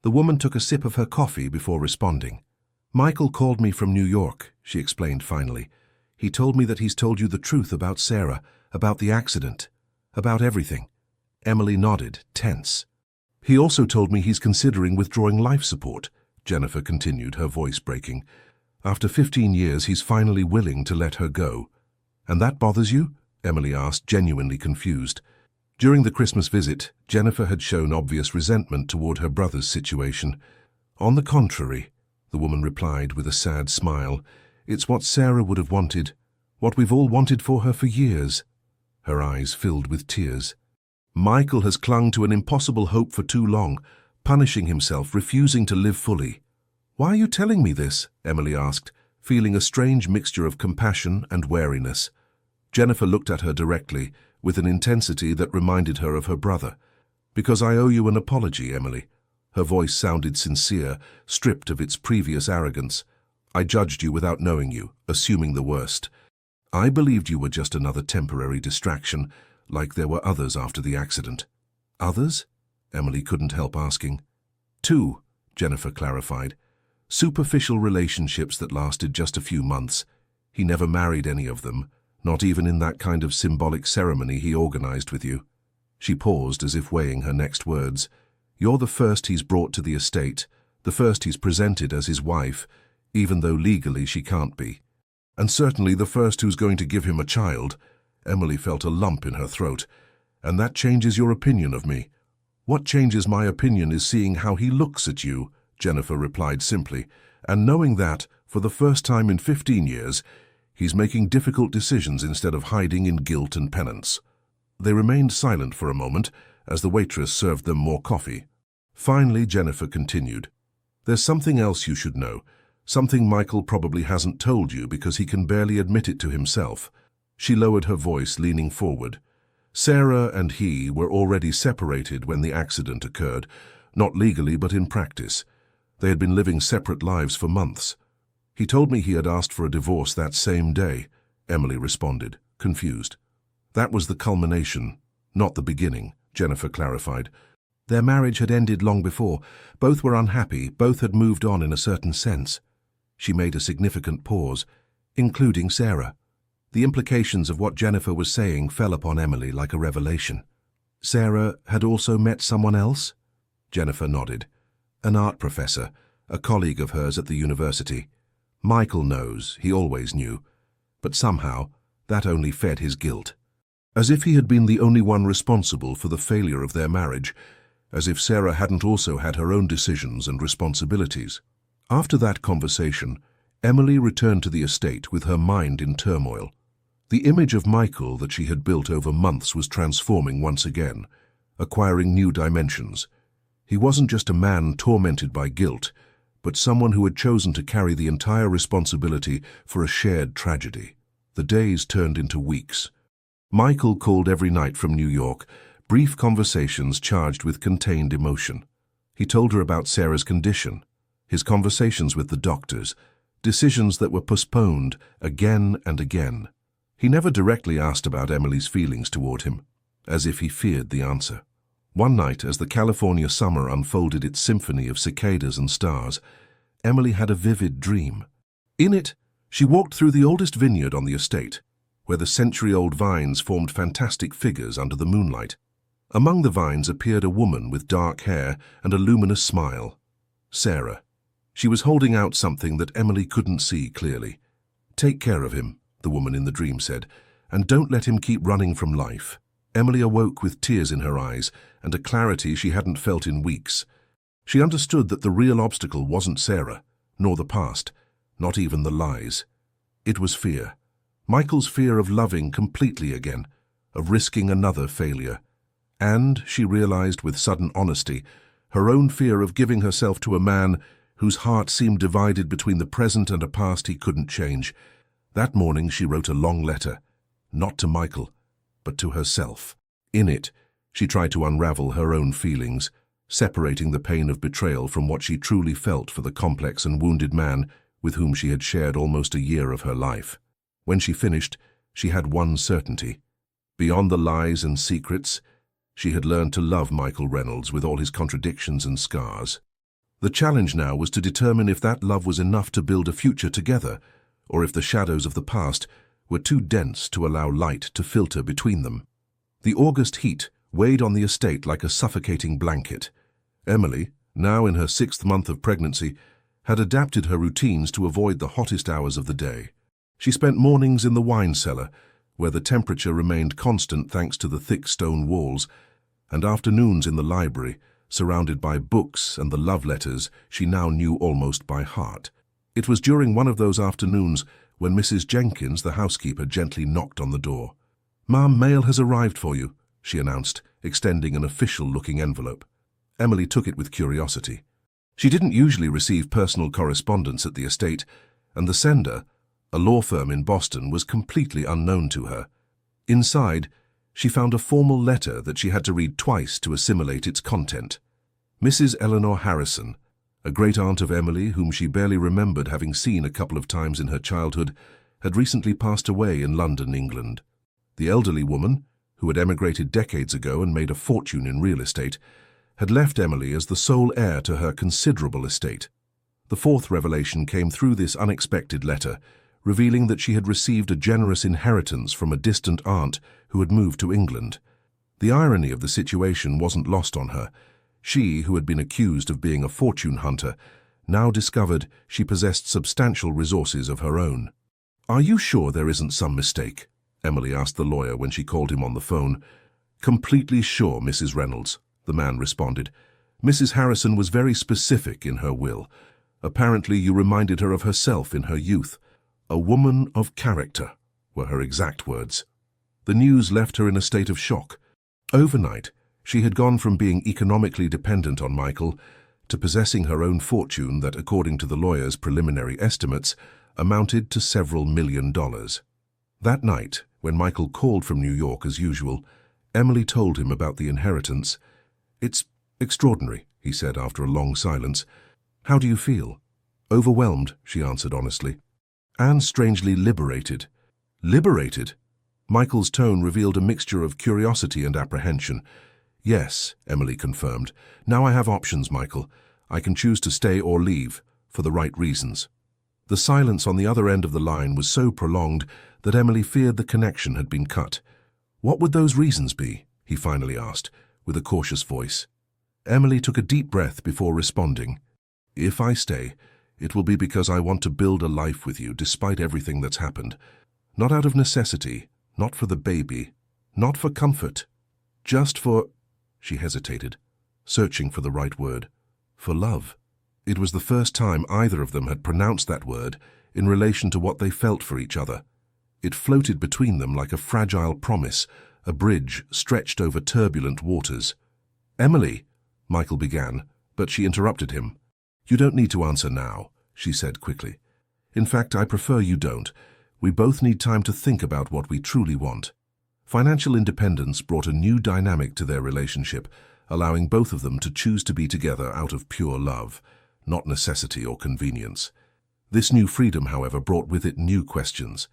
Speaker 1: The woman took a sip of her coffee before responding. "Michael called me from New York," she explained finally. "He told me that he's told you the truth about Sarah, about the accident, about everything." Emily nodded, tense. "He also told me he's considering withdrawing life support," Jennifer continued, her voice breaking. "After 15 years, he's finally willing to let her go." "And that bothers you?" Emily asked, genuinely confused. During the Christmas visit, Jennifer had shown obvious resentment toward her brother's situation. "On the contrary," the woman replied with a sad smile, "it's what Sarah would have wanted, what we've all wanted for her for years." Her eyes filled with tears. "Michael has clung to an impossible hope for too long, punishing himself, refusing to live fully." "Why are you telling me this?" Emily asked, feeling a strange mixture of compassion and wariness. Jennifer looked at her directly, with an intensity that reminded her of her brother. "Because I owe you an apology, Emily." Her voice sounded sincere, stripped of its previous arrogance. "I judged you without knowing you, assuming the worst. I believed you were just another temporary distraction, like there were others after the accident." "Others?" Emily couldn't help asking. "Two," Jennifer clarified. "Superficial relationships that lasted just a few months. He never married any of them, not even in that kind of symbolic ceremony he organized with you." She paused as if weighing her next words. "You're the first he's brought to the estate, the first he's presented as his wife, even though legally she can't be." And certainly the first who's going to give him a child. Emily felt a lump in her throat. And that changes your opinion of me. What changes my opinion is seeing how he looks at you, Jennifer replied simply, and knowing that, for the first time in 15 years, he's making difficult decisions instead of hiding in guilt and penance. They remained silent for a moment as the waitress served them more coffee. Finally, Jennifer continued, "There's something else you should know, something Michael probably hasn't told you because he can barely admit it to himself." She lowered her voice, leaning forward. Sarah and he were already separated when the accident occurred, not legally but in practice. They had been living separate lives for months. "He told me he had asked for a divorce that same day," Emily responded, confused. "That was the culmination, not the beginning," Jennifer clarified. "Their marriage had ended long before. Both were unhappy, both had moved on in a certain sense." She made a significant pause, including Sarah. The implications of what Jennifer was saying fell upon Emily like a revelation. "Sarah had also met someone else?" Jennifer nodded. "An art professor, a colleague of hers at the university. Michael knows, he always knew. But somehow, that only fed his guilt. As if he had been the only one responsible for the failure of their marriage, as if Sarah hadn't also had her own decisions and responsibilities." After that conversation, Emily returned to the estate with her mind in turmoil. The image of Michael that she had built over months was transforming once again, acquiring new dimensions. He wasn't just a man tormented by guilt, but someone who had chosen to carry the entire responsibility for a shared tragedy. The days turned into weeks. Michael called every night from New York, brief conversations charged with contained emotion. He told her about Sarah's condition, his conversations with the doctors, decisions that were postponed again and again. He never directly asked about Emily's feelings toward him, as if he feared the answer. One night, as the California summer unfolded its symphony of cicadas and stars, Emily had a vivid dream. In it, she walked through the oldest vineyard on the estate, where the century-old vines formed fantastic figures under the moonlight. Among the vines appeared a woman with dark hair and a luminous smile. Sarah. She was holding out something that Emily couldn't see clearly. "Take care of him," the woman in the dream said, "and don't let him keep running from life." Emily awoke with tears in her eyes and a clarity she hadn't felt in weeks. She understood that the real obstacle wasn't Sarah, nor the past, not even the lies. It was fear. Michael's fear of loving completely again, of risking another failure. And, she realized with sudden honesty, her own fear of giving herself to a man whose heart seemed divided between the present and a past he couldn't change. That morning she wrote a long letter, not to Michael, but to herself. In it, she tried to unravel her own feelings, separating the pain of betrayal from what she truly felt for the complex and wounded man with whom she had shared almost a year of her life. When she finished, she had one certainty. Beyond the lies and secrets, she had learned to love Michael Reynolds with all his contradictions and scars. The challenge now was to determine if that love was enough to build a future together, or if the shadows of the past were too dense to allow light to filter between them. The August heat weighed on the estate like a suffocating blanket. Emily, now in her 6th month of pregnancy, had adapted her routines to avoid the hottest hours of the day. She spent mornings in the wine cellar, where the temperature remained constant thanks to the thick stone walls, and afternoons in the library, surrounded by books and the love letters she now knew almost by heart. It was during one of those afternoons when Mrs. Jenkins, the housekeeper, gently knocked on the door. "Ma'am, mail has arrived for you," she announced, extending an official-looking envelope. Emily took it with curiosity. She didn't usually receive personal correspondence at the estate, and the sender, a law firm in Boston, was completely unknown to her. Inside, she found a formal letter that she had to read twice to assimilate its content. Mrs. Eleanor Harrison, a great-aunt of Emily whom she barely remembered having seen a couple of times in her childhood, had recently passed away in London, England. The elderly woman, who had emigrated decades ago and made a fortune in real estate, had left Emily as the sole heir to her considerable estate. The fourth revelation came through this unexpected letter, revealing that she had received a generous inheritance from a distant aunt who had moved to England. The irony of the situation wasn't lost on her. She, who had been accused of being a fortune hunter, now discovered she possessed substantial resources of her own. "Are you sure there isn't some mistake?" Emily asked the lawyer when she called him on the phone. "Completely sure, Mrs. Reynolds," the man responded. "Mrs. Harrison was very specific in her will. Apparently you reminded her of herself in her youth. A woman of character," were her exact words. The news left her in a state of shock. Overnight, she had gone from being economically dependent on Michael to possessing her own fortune that, according to the lawyer's preliminary estimates, amounted to several $1,000,000. That night, when Michael called from New York as usual, Emily told him about the inheritance. "It's extraordinary," he said after a long silence. "How do you feel?" "Overwhelmed," she answered honestly. "And strangely liberated." "Liberated?" Michael's tone revealed a mixture of curiosity and apprehension. "Yes," Emily confirmed. "Now I have options, Michael. I can choose to stay or leave, for the right reasons." The silence on the other end of the line was so prolonged that Emily feared the connection had been cut. "What would those reasons be?" he finally asked, with a cautious voice. Emily took a deep breath before responding. "If I stay, it will be because I want to build a life with you despite everything that's happened. Not out of necessity, not for the baby, not for comfort, just for—" She hesitated, searching for the right word. "For love." It was the first time either of them had pronounced that word in relation to what they felt for each other. It floated between them like a fragile promise, a bridge stretched over turbulent waters. "Emily," Michael began, but she interrupted him. "You don't need to answer now," she said quickly. "In fact, I prefer you don't. We both need time to think about what we truly want." Financial independence brought a new dynamic to their relationship, allowing both of them to choose to be together out of pure love, not necessity or convenience. This new freedom, however, brought with it new questions.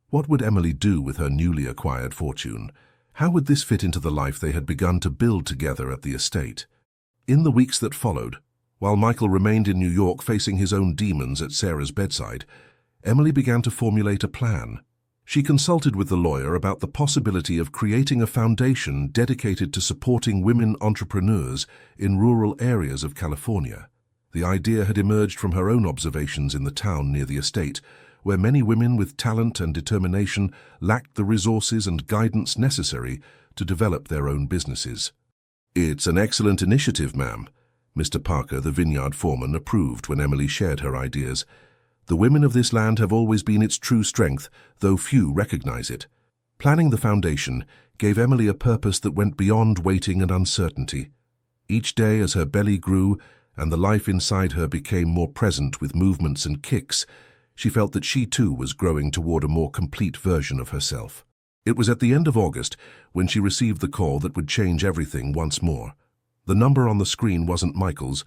Speaker 1: What would Emily do with her newly acquired fortune? How would this fit into the life they had begun to build together at the estate? In the weeks that followed, while Michael remained in New York facing his own demons at Sarah's bedside, Emily began to formulate a plan. She consulted with the lawyer about the possibility of creating a foundation dedicated to supporting women entrepreneurs in rural areas of California. The idea had emerged from her own observations in the town near the estate, where many women with talent and determination lacked the resources and guidance necessary to develop their own businesses. "It's an excellent initiative, ma'am," Mr. Parker, the vineyard foreman, approved when Emily shared her ideas. "The women of this land have always been its true strength, though few recognize it." Planning the foundation gave Emily a purpose that went beyond waiting and uncertainty. Each day, as her belly grew and the life inside her became more present with movements and kicks, she felt that she too was growing toward a more complete version of herself. It was at the end of August when she received the call that would change everything once more. The number on the screen wasn't Michael's,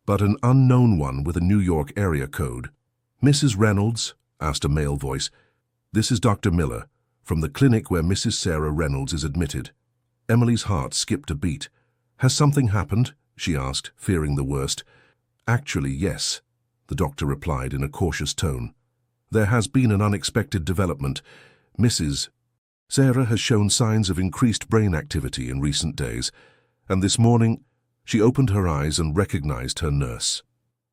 Speaker 1: but an unknown one with a New York area code. "Mrs. Reynolds?" asked a male voice. "This is Dr. Miller, from the clinic where Mrs. Sarah Reynolds is admitted." Emily's heart skipped a beat. "Has something happened?" she asked, fearing the worst. "Actually, yes," the doctor replied in a cautious tone. "There has been an unexpected development. Mrs. Sarah has shown signs of increased brain activity in recent days, and this morning she opened her eyes and recognized her nurse."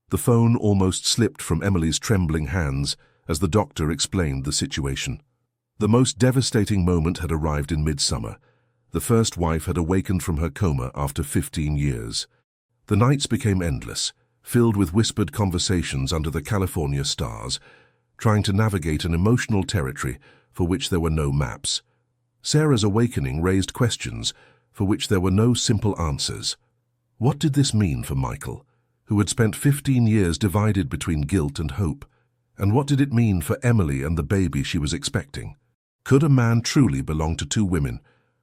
Speaker 1: The phone almost slipped from Emily's trembling hands as the doctor explained the situation. The most devastating moment had arrived in midsummer. The first wife had awakened from her coma after 15 years. The nights became endless, filled with whispered conversations under the California stars, trying to navigate an emotional territory for which there were no maps. Sarah's awakening raised questions for which there were no simple answers. What did this mean for Michael, who had spent 15 years divided between guilt and hope? And what did it mean for Emily and the baby she was expecting? Could a man truly belong to two women,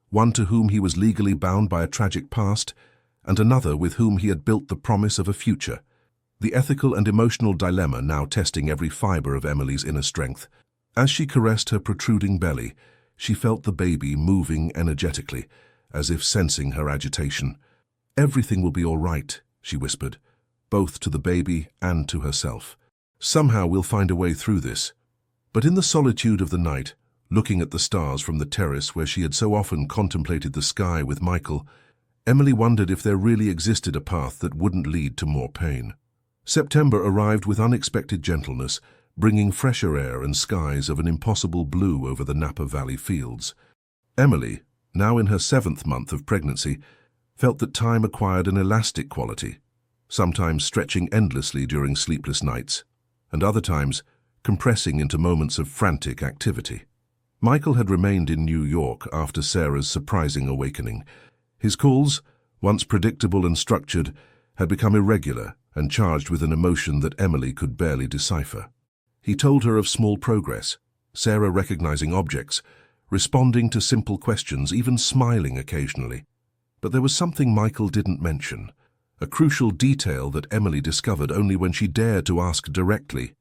Speaker 1: one to whom he was legally bound by a tragic past, and another with whom he had built the promise of a future? The ethical and emotional dilemma now testing every fiber of Emily's inner strength. As she caressed her protruding belly, she felt the baby moving energetically, as if sensing her agitation. "Everything will be all right," she whispered, both to the baby and to herself. "Somehow we'll find a way through this." But in the solitude of the night, looking at the stars from the terrace where she had so often contemplated the sky with Michael, Emily wondered if there really existed a path that wouldn't lead to more pain. September arrived with unexpected gentleness, bringing fresher air and skies of an impossible blue over the Napa Valley fields. Emily, now in her 7th month of pregnancy, felt that time acquired an elastic quality, sometimes stretching endlessly during sleepless nights, and other times compressing into moments of frantic activity. Michael had remained in New York after Sarah's surprising awakening. His calls, once predictable and structured, had become irregular and charged with an emotion that Emily could barely decipher. He told her of small progress, Sarah recognizing objects, responding to simple questions, even smiling occasionally. But there was something Michael didn't mention, a crucial detail that Emily discovered only when she dared to ask directly.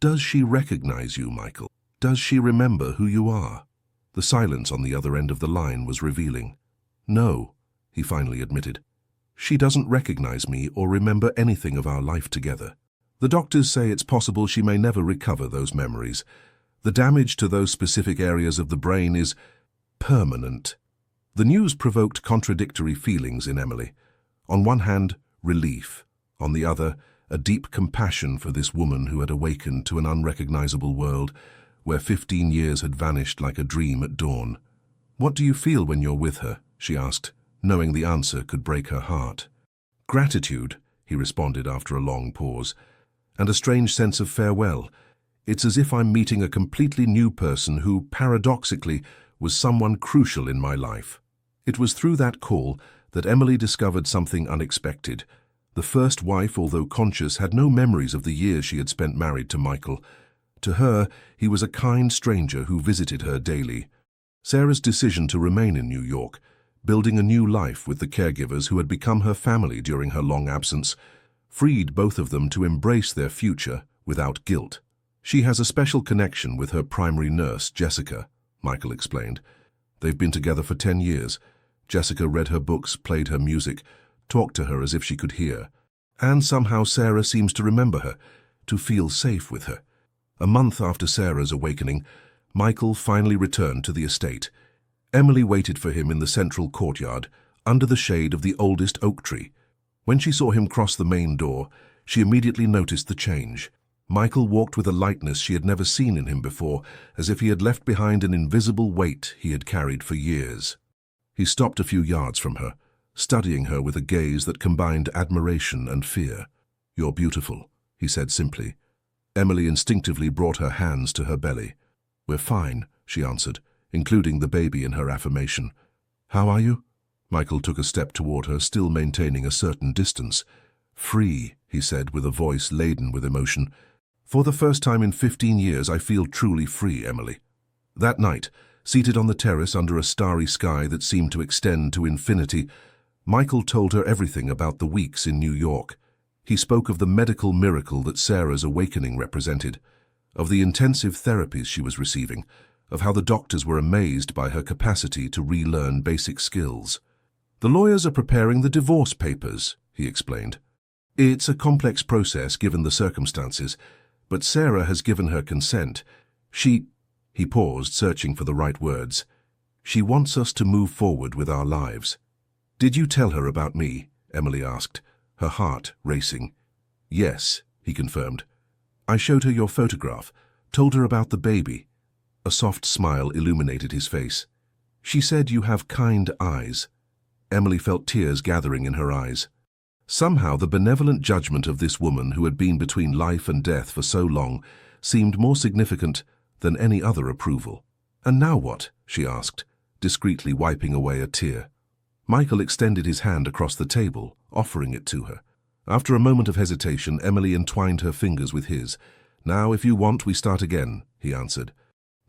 Speaker 1: Does she recognize you, Michael? Does she remember who you are? The silence on the other end of the line was revealing. No, he finally admitted. She doesn't recognize me or remember anything of our life together. The doctors say it's possible she may never recover those memories. The damage to those specific areas of the brain is permanent. The news provoked contradictory feelings in Emily. On one hand, relief. On the other, a deep compassion for this woman who had awakened to an unrecognizable world where 15 years had vanished like a dream at dawn. What do you feel when you're with her? She asked, knowing the answer could break her heart. Gratitude, he responded after a long pause, and a strange sense of farewell. It's as if I'm meeting a completely new person who, paradoxically, was someone crucial in my life. It was through that call that Emily discovered something unexpected. The first wife, although conscious, had no memories of the years she had spent married to Michael. To her, he was a kind stranger who visited her daily. Sarah's decision to remain in New York, building a new life with the caregivers who had become her family during her long absence, freed both of them to embrace their future without guilt. She has a special connection with her primary nurse, Jessica, Michael explained. They've been together for 10 years. Jessica read her books, played her music, talked to her as if she could hear. And somehow Sarah seems to remember her, to feel safe with her. A month after Sarah's awakening, Michael finally returned to the estate. Emily waited for him in the central courtyard, under the shade of the oldest oak tree. When she saw him cross the main door, she immediately noticed the change. Michael walked with a lightness she had never seen in him before, as if he had left behind an invisible weight he had carried for years. He stopped a few yards from her, studying her with a gaze that combined admiration and fear. "You're beautiful," he said simply. Emily instinctively brought her hands to her belly. "We're fine," she answered, including the baby in her affirmation. "How are you?" Michael took a step toward her, still maintaining a certain distance. "Free," he said with a voice laden with emotion. "For the first time in 15 years, I feel truly free, Emily." That night, seated on the terrace under a starry sky that seemed to extend to infinity, Michael told her everything about the weeks in New York. He spoke of the medical miracle that Sarah's awakening represented, of the intensive therapies she was receiving, of how the doctors were amazed by her capacity to relearn basic skills. "The lawyers are preparing the divorce papers," he explained. "It's a complex process given the circumstances, but Sarah has given her consent. He paused, searching for the right words. "She wants us to move forward with our lives." "Did you tell her about me?" Emily asked, her heart racing. "Yes," he confirmed. "I showed her your photograph, told her about the baby." A soft smile illuminated his face. "She said you have kind eyes." Emily felt tears gathering in her eyes. Somehow the benevolent judgment of this woman who had been between life and death for so long seemed more significant than any other approval. "And now what?" she asked, discreetly wiping away a tear. Michael extended his hand across the table, offering it to her. After a moment of hesitation, Emily entwined her fingers with his. "Now, if you want, we start again," he answered.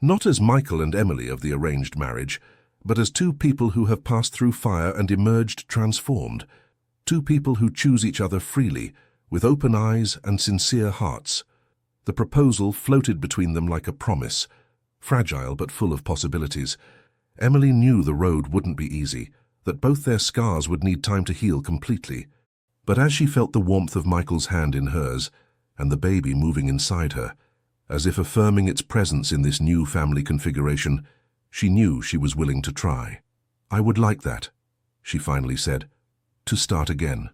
Speaker 1: Not as Michael and Emily of the arranged marriage, but as two people who have passed through fire and emerged transformed. Two people who choose each other freely, with open eyes and sincere hearts. The proposal floated between them like a promise, fragile but full of possibilities. Emily knew the road wouldn't be easy, that both their scars would need time to heal completely. But as she felt the warmth of Michael's hand in hers, and the baby moving inside her, as if affirming its presence in this new family configuration, she knew she was willing to try. "I would like that," she finally said, "to start again."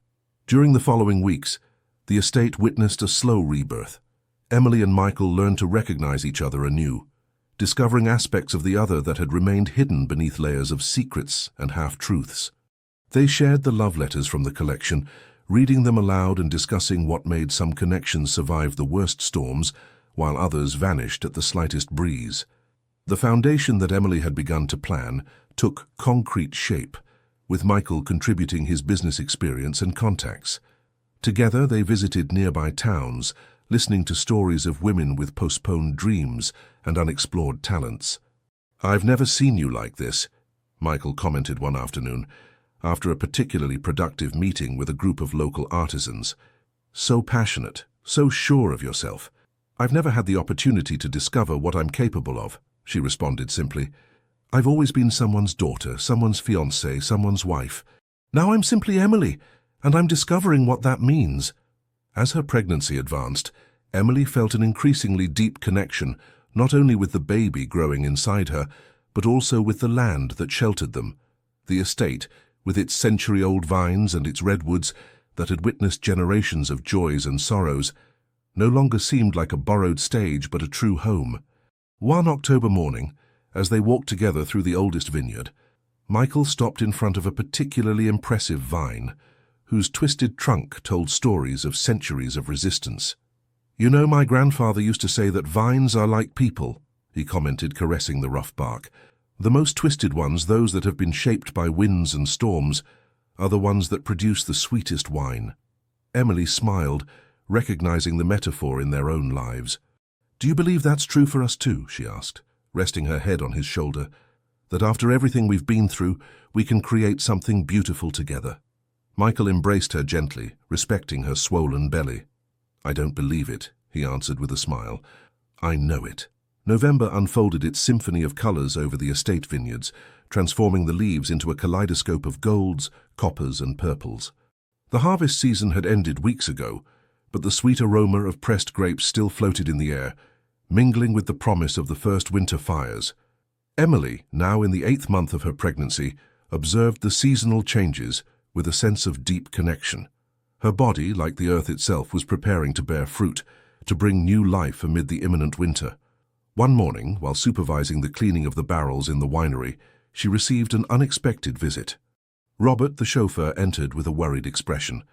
Speaker 1: During the following weeks, the estate witnessed a slow rebirth. Emily and Michael learned to recognize each other anew, discovering aspects of the other that had remained hidden beneath layers of secrets and half-truths. They shared the love letters from the collection, reading them aloud and discussing what made some connections survive the worst storms, while others vanished at the slightest breeze. The foundation that Emily had begun to plan took concrete shape, with Michael contributing his business experience and contacts. Together they visited nearby towns, listening to stories of women with postponed dreams and unexplored talents. "I've never seen you like this," Michael commented one afternoon, after a particularly productive meeting with a group of local artisans. "So passionate, so sure of yourself. I've never had the opportunity to discover what I'm capable of," she responded simply. "I've always been someone's daughter, someone's fiancée, someone's wife. Now I'm simply Emily, and I'm discovering what that means." As her pregnancy advanced, Emily felt an increasingly deep connection, not only with the baby growing inside her, but also with the land that sheltered them. The estate, with its century-old vines and its redwoods that had witnessed generations of joys and sorrows, no longer seemed like a borrowed stage but a true home. One October morning, as they walked together through the oldest vineyard, Michael stopped in front of a particularly impressive vine, whose twisted trunk told stories of centuries of resistance. "You know, my grandfather used to say that vines are like people," he commented, caressing the rough bark. "The most twisted ones, those that have been shaped by winds and storms, are the ones that produce the sweetest wine." Emily smiled, recognizing the metaphor in their own lives. "Do you believe that's true for us too?" she asked, resting her head on his shoulder. "That after everything we've been through, we can create something beautiful together?" Michael embraced her gently, respecting her swollen belly. "I don't believe it," he answered with a smile. "I know it." November unfolded its symphony of colors over the estate vineyards, transforming the leaves into a kaleidoscope of golds, coppers, and purples. The harvest season had ended weeks ago, but the sweet aroma of pressed grapes still floated in the air, mingling with the promise of the first winter fires. Emily, now in the 8th month of her pregnancy, observed the seasonal changes with a sense of deep connection. Her body, like the earth itself, was preparing to bear fruit, to bring new life amid the imminent winter. One morning, while supervising the cleaning of the barrels in the winery, she received an unexpected visit. Robert, the chauffeur, entered with a worried expression.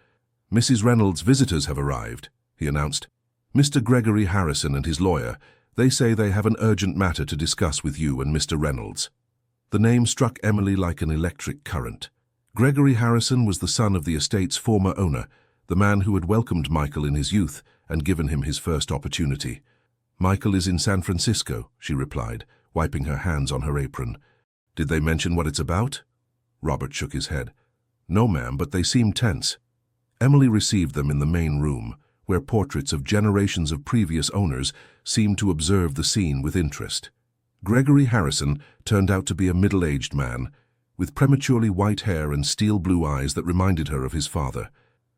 Speaker 1: "Mrs. Reynolds' visitors have arrived," he announced. "Mr. Gregory Harrison and his lawyer. They say they have an urgent matter to discuss with you and Mr. Reynolds." The name struck Emily like an electric current. Gregory Harrison was the son of the estate's former owner, the man who had welcomed Michael in his youth and given him his first opportunity. "Michael is in San Francisco," she replied, wiping her hands on her apron. "Did they mention what it's about?" Robert shook his head. "No, ma'am, but they seem tense." Emily received them in the main room, where portraits of generations of previous owners seemed to observe the scene with interest. Gregory Harrison turned out to be a middle-aged man, with prematurely white hair and steel-blue eyes that reminded her of his father.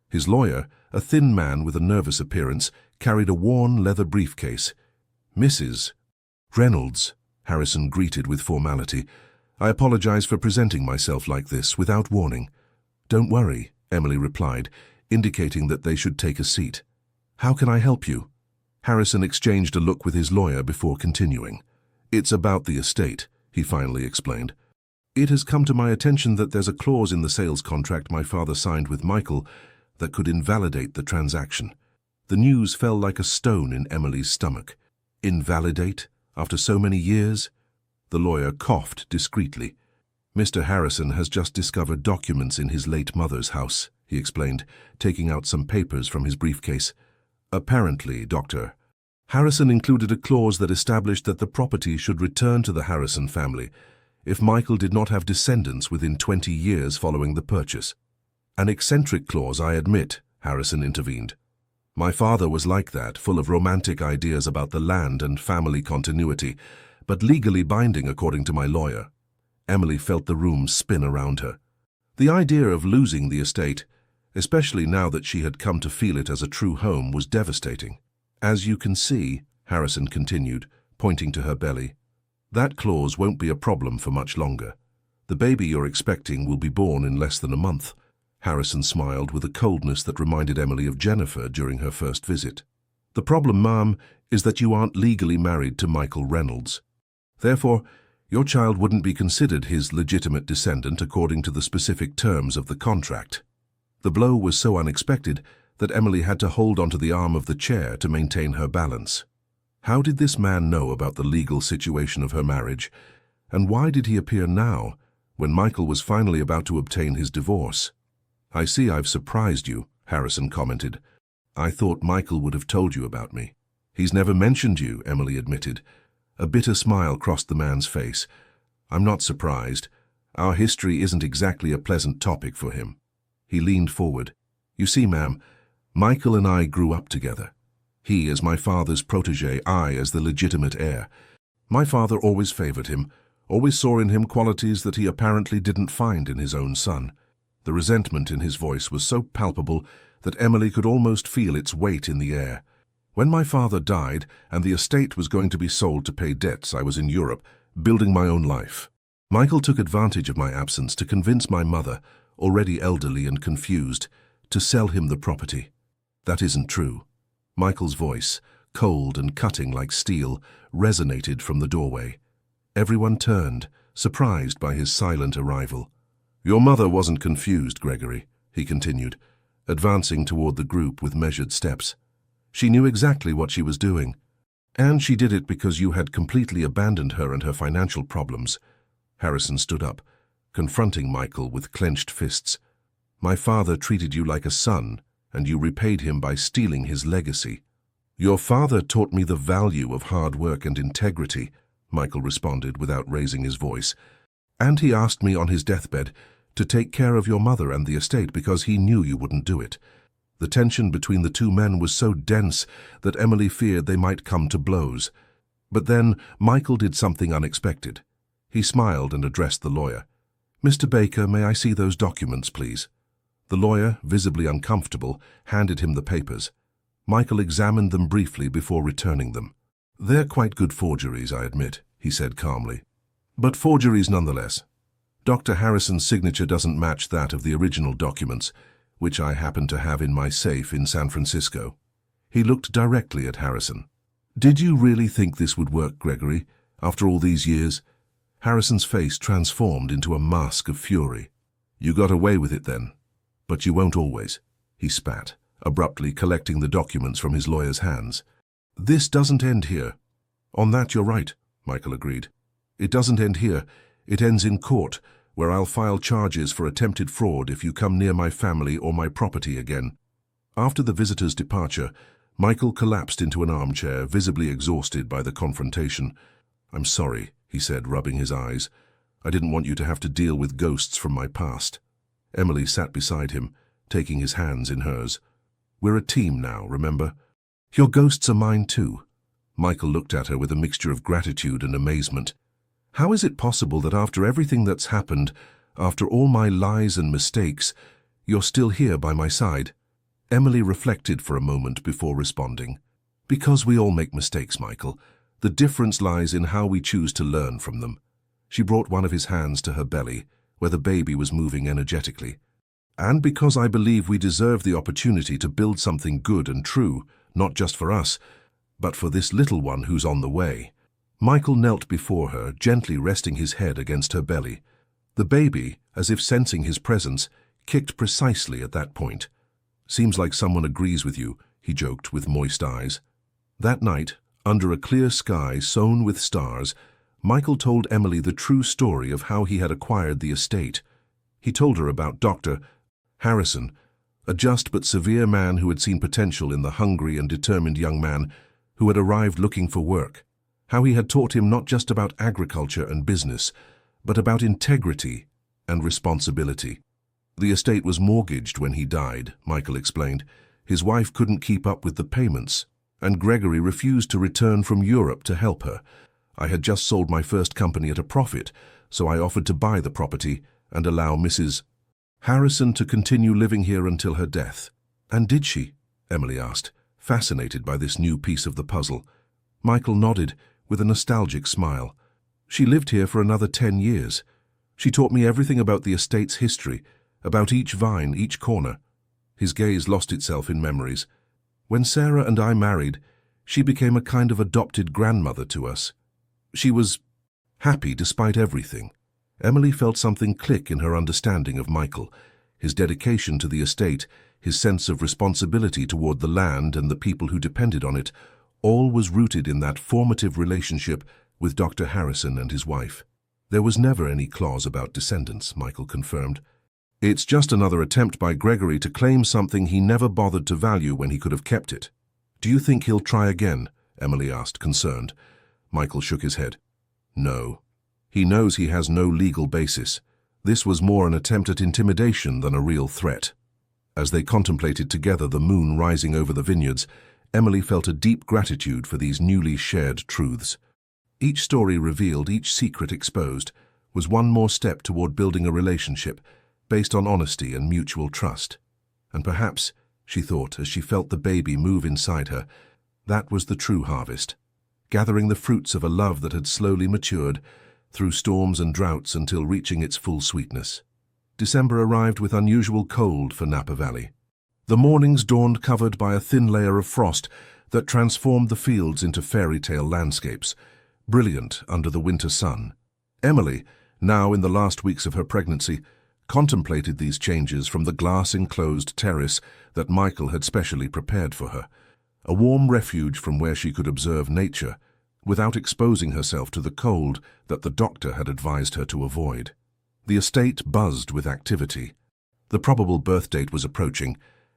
Speaker 1: His lawyer, a thin man with a nervous appearance, carried a worn leather briefcase. "Mrs. Reynolds," Harrison greeted with formality. "I apologize for presenting myself like this, without warning." "Don't worry," Emily replied, indicating that they should take a seat. "How can I help you?" Harrison exchanged a look with his lawyer before continuing. "It's about the estate," he finally explained. "It has come to my attention that there's a clause in the sales contract my father signed with Michael that could invalidate the transaction." The news fell like a stone in Emily's stomach. "Invalidate? After so many years?" The lawyer coughed discreetly. "Mr. Harrison has just discovered documents in his late mother's house," he explained, taking out some papers from his briefcase. "Apparently, Dr. Harrison included a clause that established that the property should return to the Harrison family if Michael did not have descendants within 20 years following the purchase." "An eccentric clause, I admit," Harrison intervened. "My father was like that, full of romantic ideas about the land and family continuity, but legally binding according to my lawyer." Emily felt the room spin around her. The idea of losing the estate, especially now that she had come to feel it as a true home, was devastating. "As you can see," Harrison continued, pointing to her belly, "that clause won't be a problem for much longer. The baby you're expecting will be born in less than a month." Harrison smiled with a coldness that reminded Emily of Jennifer during her first visit. The problem, Ma'am, is that you aren't legally married to Michael Reynolds. Therefore, your child wouldn't be considered his legitimate descendant according to the specific terms of the contract. The blow was so unexpected that Emily had to hold onto the arm of the chair to maintain her balance. How did this man know about the legal situation of her marriage, and why did he appear now, when Michael was finally about to obtain his divorce? "I see I've surprised you," Harrison commented. "I thought Michael would have told you about me." "He's never mentioned you," Emily admitted. A bitter smile crossed the man's face. "I'm not surprised. Our history isn't exactly a pleasant topic for him." He leaned forward. "You see, ma'am, Michael and I grew up together. He as my father's protege, I as the legitimate heir. My father always favored him, always saw in him qualities that he apparently didn't find in his own son." The resentment in his voice was so palpable that Emily could almost feel its weight in the air. "When my father died and the estate was going to be sold to pay debts, I was in Europe, building my own life. Michael took advantage of my absence to convince my mother, already elderly and confused, to sell him the property." "That isn't true." Michael's voice, cold and cutting like steel, resonated from the doorway. Everyone turned, surprised by his silent arrival. "Your mother wasn't confused, Gregory," he continued, advancing toward the group with measured steps. "She knew exactly what she was doing. And she did it because you had completely abandoned her and her financial problems." Harrison stood up, confronting Michael with clenched fists. "My father treated you like a son, and you repaid him by stealing his legacy." "Your father taught me the value of hard work and integrity," Michael responded without raising his voice. "And he asked me on his deathbed to take care of your mother and the estate because he knew you wouldn't do it." The tension between the two men was so dense that Emily feared they might come to blows. But then Michael did something unexpected. He smiled and addressed the lawyer. "Mr. Baker, may I see those documents, please?" The lawyer, visibly uncomfortable, handed him the papers. Michael examined them briefly before returning them. "They're quite good forgeries, I admit," he said calmly. "But forgeries nonetheless. Dr. Harrison's signature doesn't match that of the original documents, which I happen to have in my safe in San Francisco." He looked directly at Harrison. "Did you really think this would work, Gregory, after all these years?" Harrison's face transformed into a mask of fury. "You got away with it then. But you won't always," he spat, abruptly collecting the documents from his lawyer's hands. "This doesn't end here." "On that you're right," Michael agreed. "It doesn't end here. It ends in court, where I'll file charges for attempted fraud if you come near my family or my property again." After the visitor's departure, Michael collapsed into an armchair, visibly exhausted by the confrontation. "I'm sorry," he said, rubbing his eyes. "I didn't want you to have to deal with ghosts from my past." Emily sat beside him, taking his hands in hers. "We're a team now, remember? Your ghosts are mine too." Michael looked at her with a mixture of gratitude and amazement. "How is it possible that after everything that's happened, after all my lies and mistakes, you're still here by my side?" Emily reflected for a moment before responding. "Because we all make mistakes, Michael. The difference lies in how we choose to learn from them." She brought one of his hands to her belly, where the baby was moving energetically. "And because I believe we deserve the opportunity to build something good and true, not just for us, but for this little one who's on the way." Michael knelt before her, gently resting his head against her belly. The baby, as if sensing his presence, kicked precisely at that point. "Seems like someone agrees with you," he joked with moist eyes. That night, under a clear sky sown with stars, Michael told Emily the true story of how he had acquired the estate. He told her about Dr. Harrison, a just but severe man who had seen potential in the hungry and determined young man who had arrived looking for work. How he had taught him not just about agriculture and business, but about integrity and responsibility. The estate was mortgaged when he died, Michael explained. His wife couldn't keep up with the payments, and Gregory refused to return from Europe to help her. I had just sold my first company at a profit, so I offered to buy the property and allow Mrs. Harrison to continue living here until her death. "And did she?" Emily asked, fascinated by this new piece of the puzzle. Michael nodded with a nostalgic smile. "She lived here for another 10 years. She taught me everything about the estate's history, about each vine, each corner." His gaze lost itself in memories. When Sarah and I married, she became a kind of adopted grandmother to us. She was happy despite everything. Emily felt something click in her understanding of Michael, his dedication to the estate, his sense of responsibility toward the land and the people who depended on it. All was rooted in that formative relationship with Dr. Harrison and his wife. There was never any clause about descendants, Michael confirmed. It's just another attempt by Gregory to claim something he never bothered to value when he could have kept it. Do you think he'll try again? Emily asked, concerned. Michael shook his head. No. He knows he has no legal basis. This was more an attempt at intimidation than a real threat. As they contemplated together the moon rising over the vineyards, Emily felt a deep gratitude for these newly shared truths. Each story revealed, each secret exposed, was one more step toward building a relationship based on honesty and mutual trust. And perhaps, she thought as she felt the baby move inside her, that was the true harvest, gathering the fruits of a love that had slowly matured through storms and droughts until reaching its full sweetness. December arrived with unusual cold for Napa Valley. The mornings dawned covered by a thin layer of frost that transformed the fields into fairy tale landscapes, brilliant under the winter sun. Emily, now in the last weeks of her pregnancy, contemplated these changes from the glass-enclosed terrace that Michael had specially prepared for her, a warm refuge from where she could observe nature without exposing herself to the cold that the doctor had advised her to avoid. The estate buzzed with activity. The probable birth date was approaching,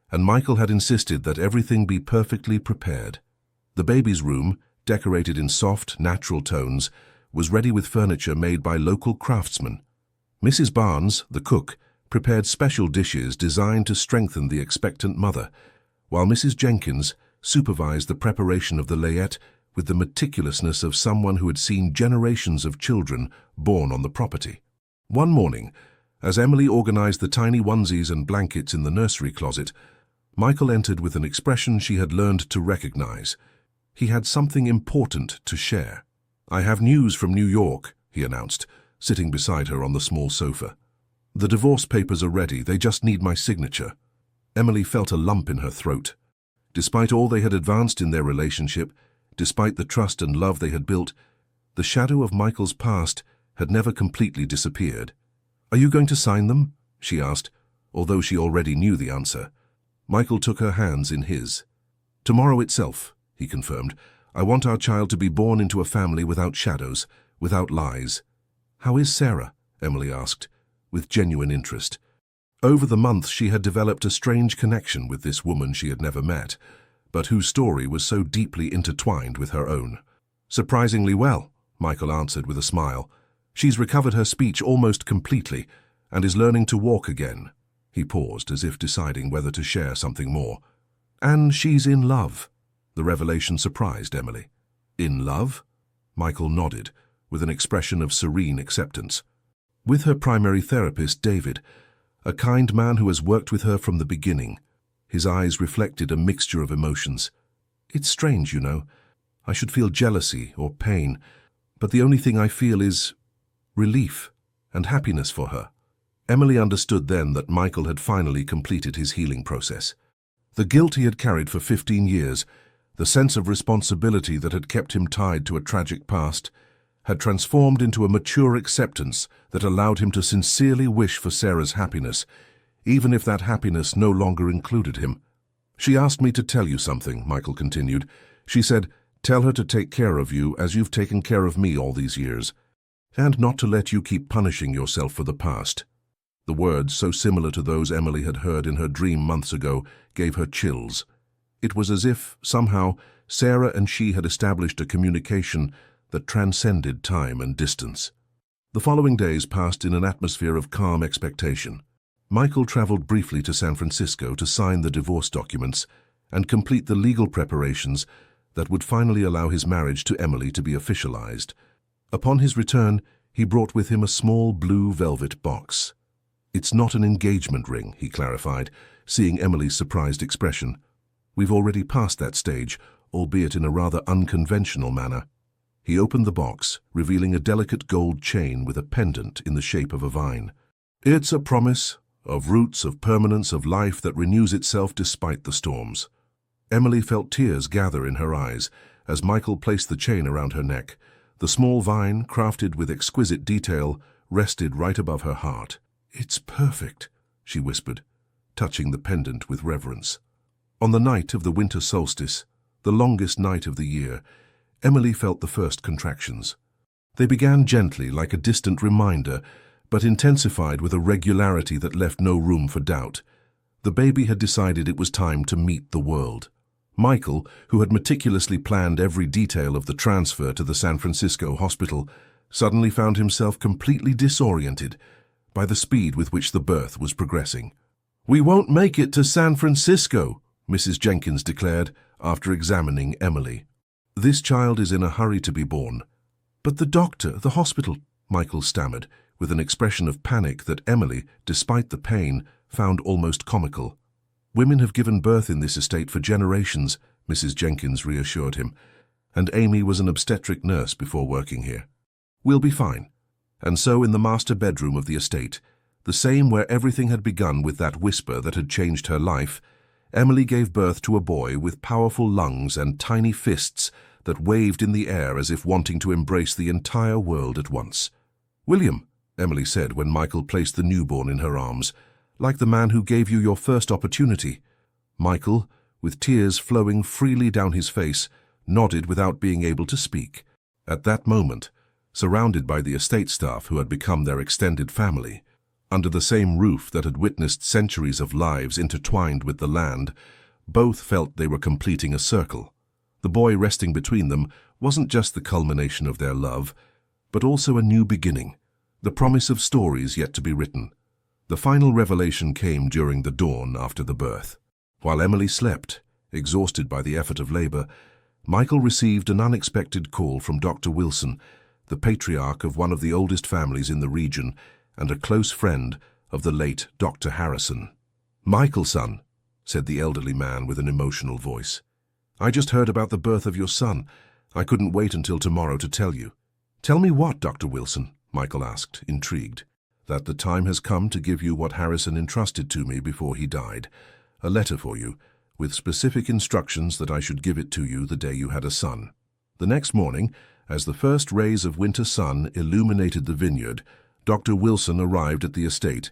Speaker 1: and Michael had insisted that everything be perfectly prepared. The baby's room, decorated in soft, natural tones, was ready with furniture made by local craftsmen. Mrs. Barnes, the cook, prepared special dishes designed to strengthen the expectant mother, while Mrs. Jenkins supervised the preparation of the layette with the meticulousness of someone who had seen generations of children born on the property. One morning, as Emily organized the tiny onesies and blankets in the nursery closet, Michael entered with an expression she had learned to recognize. He had something important to share. "I have news from New York," he announced, sitting beside her on the small sofa. "The divorce papers are ready, they just need my signature." Emily felt a lump in her throat. Despite all they had advanced in their relationship, despite the trust and love they had built, the shadow of Michael's past had never completely disappeared. "Are you going to sign them?" she asked, although she already knew the answer. Michael took her hands in his. "Tomorrow itself," he confirmed. "I want our child to be born into a family without shadows, without lies." "How is Sarah?" Emily asked, with genuine interest. Over the months she had developed a strange connection with this woman she had never met, but whose story was so deeply intertwined with her own. "Surprisingly well," Michael answered with a smile. "She's recovered her speech almost completely and is learning to walk again." He paused as if deciding whether to share something more. "And she's in love." The revelation surprised Emily. "In love?" Michael nodded, with an expression of serene acceptance. "With her primary therapist, David, a kind man who has worked with her from the beginning." His eyes reflected a mixture of emotions. "It's strange, you know. I should feel jealousy or pain, but the only thing I feel is relief and happiness for her." Emily understood then that Michael had finally completed his healing process. The guilt he had carried for 15 years, the sense of responsibility that had kept him tied to a tragic past, had transformed into a mature acceptance that allowed him to sincerely wish for Sarah's happiness, even if that happiness no longer included him. "She asked me to tell you something," Michael continued. "She said, tell her to take care of you as you've taken care of me all these years, and not to let you keep punishing yourself for the past." The words, so similar to those Emily had heard in her dream months ago, gave her chills. It was as if, somehow, Sarah and she had established a communication that transcended time and distance. The following days passed in an atmosphere of calm expectation. Michael traveled briefly to San Francisco to sign the divorce documents and complete the legal preparations that would finally allow his marriage to Emily to be officialized. Upon his return, he brought with him a small blue velvet box. "It's not an engagement ring," he clarified, seeing Emily's surprised expression. "We've already passed that stage, albeit in a rather unconventional manner." He opened the box, revealing a delicate gold chain with a pendant in the shape of a vine. "It's a promise of roots, of permanence, of life that renews itself despite the storms." Emily felt tears gather in her eyes as Michael placed the chain around her neck. The small vine, crafted with exquisite detail, rested right above her heart. "It's perfect," she whispered, touching the pendant with reverence. On the night of the winter solstice, the longest night of the year, Emily felt the first contractions. They began gently, like a distant reminder, but intensified with a regularity that left no room for doubt. The baby had decided it was time to meet the world. Michael, who had meticulously planned every detail of the transfer to the San Francisco hospital, suddenly found himself completely disoriented by the speed with which the birth was progressing. "We won't make it to San Francisco," Mrs. Jenkins declared after examining Emily. "This child is in a hurry to be born." "But the doctor, the hospital," Michael stammered, with an expression of panic that Emily, despite the pain, found almost comical. "Women have given birth in this estate for generations," Mrs. Jenkins reassured him, "and Amy was an obstetric nurse before working here. We'll be fine." And so in the master bedroom of the estate, the same where everything had begun with that whisper that had changed her life, Emily gave birth to a boy with powerful lungs and tiny fists that waved in the air as if wanting to embrace the entire world at once. "William," Emily said when Michael placed the newborn in her arms, "like the man who gave you your first opportunity." Michael, with tears flowing freely down his face, nodded without being able to speak. At that moment, surrounded by the estate staff who had become their extended family, under the same roof that had witnessed centuries of lives intertwined with the land, both felt they were completing a circle. The boy resting between them wasn't just the culmination of their love, but also a new beginning, the promise of stories yet to be written. The final revelation came during the dawn after the birth. While Emily slept, exhausted by the effort of labor, Michael received an unexpected call from Dr. Wilson, the patriarch of one of the oldest families in the region and a close friend of the late Dr. Harrison. "Michael, son," said the elderly man with an emotional voice, "I just heard about the birth of your son. I couldn't wait until tomorrow to tell you." "Tell me what, Dr. Wilson?" Michael asked, intrigued. "That the time has come to give you what Harrison entrusted to me before he died. A letter for you, with specific instructions that I should give it to you the day you had a son." The next morning, as the first rays of winter sun illuminated the vineyard, Dr. Wilson arrived at the estate.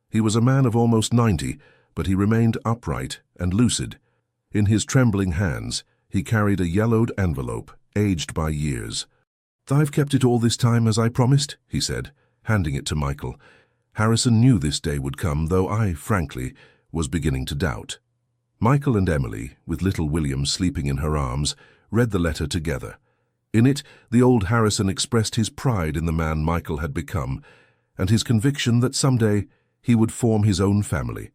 Speaker 1: He was a man of almost 90, but he remained upright and lucid. In his trembling hands, he carried a yellowed envelope, aged by years. "I've kept it all this time as I promised," he said, handing it to Michael. "Harrison knew this day would come, though I, frankly, was beginning to doubt." Michael and Emily, with little William sleeping in her arms, read the letter together. In it, the old Harrison expressed his pride in the man Michael had become, and his conviction that someday he would form his own family.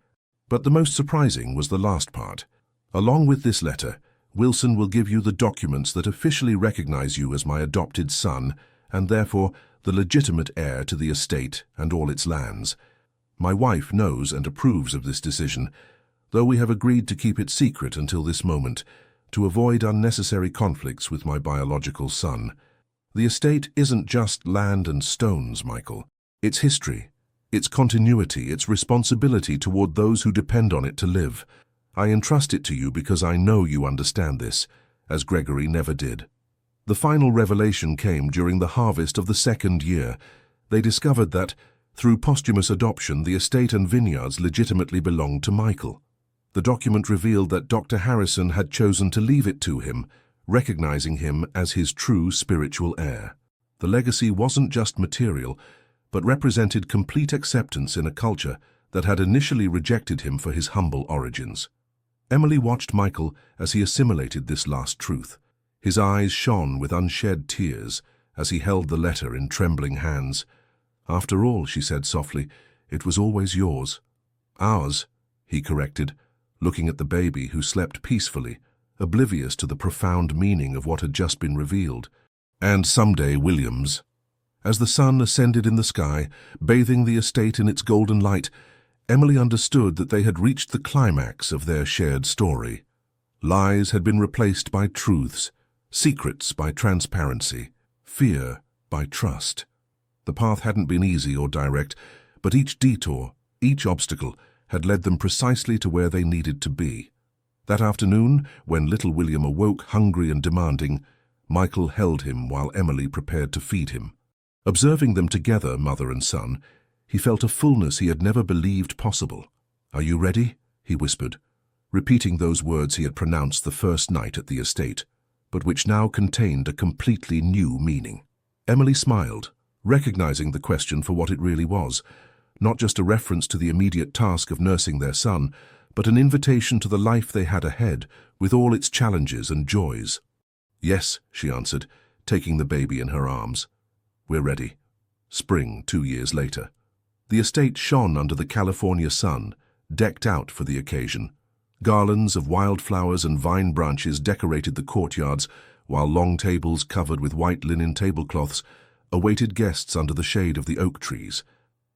Speaker 1: But the most surprising was the last part. "Along with this letter, Wilson will give you the documents that officially recognize you as my adopted son, and therefore the legitimate heir to the estate and all its lands. My wife knows and approves of this decision, though we have agreed to keep it secret until this moment, to avoid unnecessary conflicts with my biological son. The estate isn't just land and stones, Michael. It's history, its continuity, its responsibility toward those who depend on it to live. I entrust it to you because I know you understand this, as Gregory never did." The final revelation came during the harvest of the second year. They discovered that, through posthumous adoption, the estate and vineyards legitimately belonged to Michael. The document revealed that Dr. Harrison had chosen to leave it to him, recognizing him as his true spiritual heir. The legacy wasn't just material, but represented complete acceptance in a culture that had initially rejected him for his humble origins. Emily watched Michael as he assimilated this last truth. His eyes shone with unshed tears as he held the letter in trembling hands. "After all," she said softly, "it was always yours." "Ours," he corrected, looking at the baby who slept peacefully, oblivious to the profound meaning of what had just been revealed. "And someday William's." As the sun ascended in the sky, bathing the estate in its golden light, Emily understood that they had reached the climax of their shared story. Lies had been replaced by truths, secrets by transparency, fear by trust. The path hadn't been easy or direct, but each detour, each obstacle, had led them precisely to where they needed to be. That afternoon, when little William awoke hungry and demanding, Michael held him while Emily prepared to feed him. Observing them together, mother and son, he felt a fullness he had never believed possible. "Are you ready?" he whispered, repeating those words he had pronounced the first night at the estate, but which now contained a completely new meaning. Emily smiled, recognizing the question for what it really was, not just a reference to the immediate task of nursing their son, but an invitation to the life they had ahead, with all its challenges and joys. "Yes," she answered, taking the baby in her arms. "We're ready." Spring, 2 years later. The estate shone under the California sun, decked out for the occasion. Garlands of wildflowers and vine branches decorated the courtyards, while long tables covered with white linen tablecloths awaited guests under the shade of the oak trees.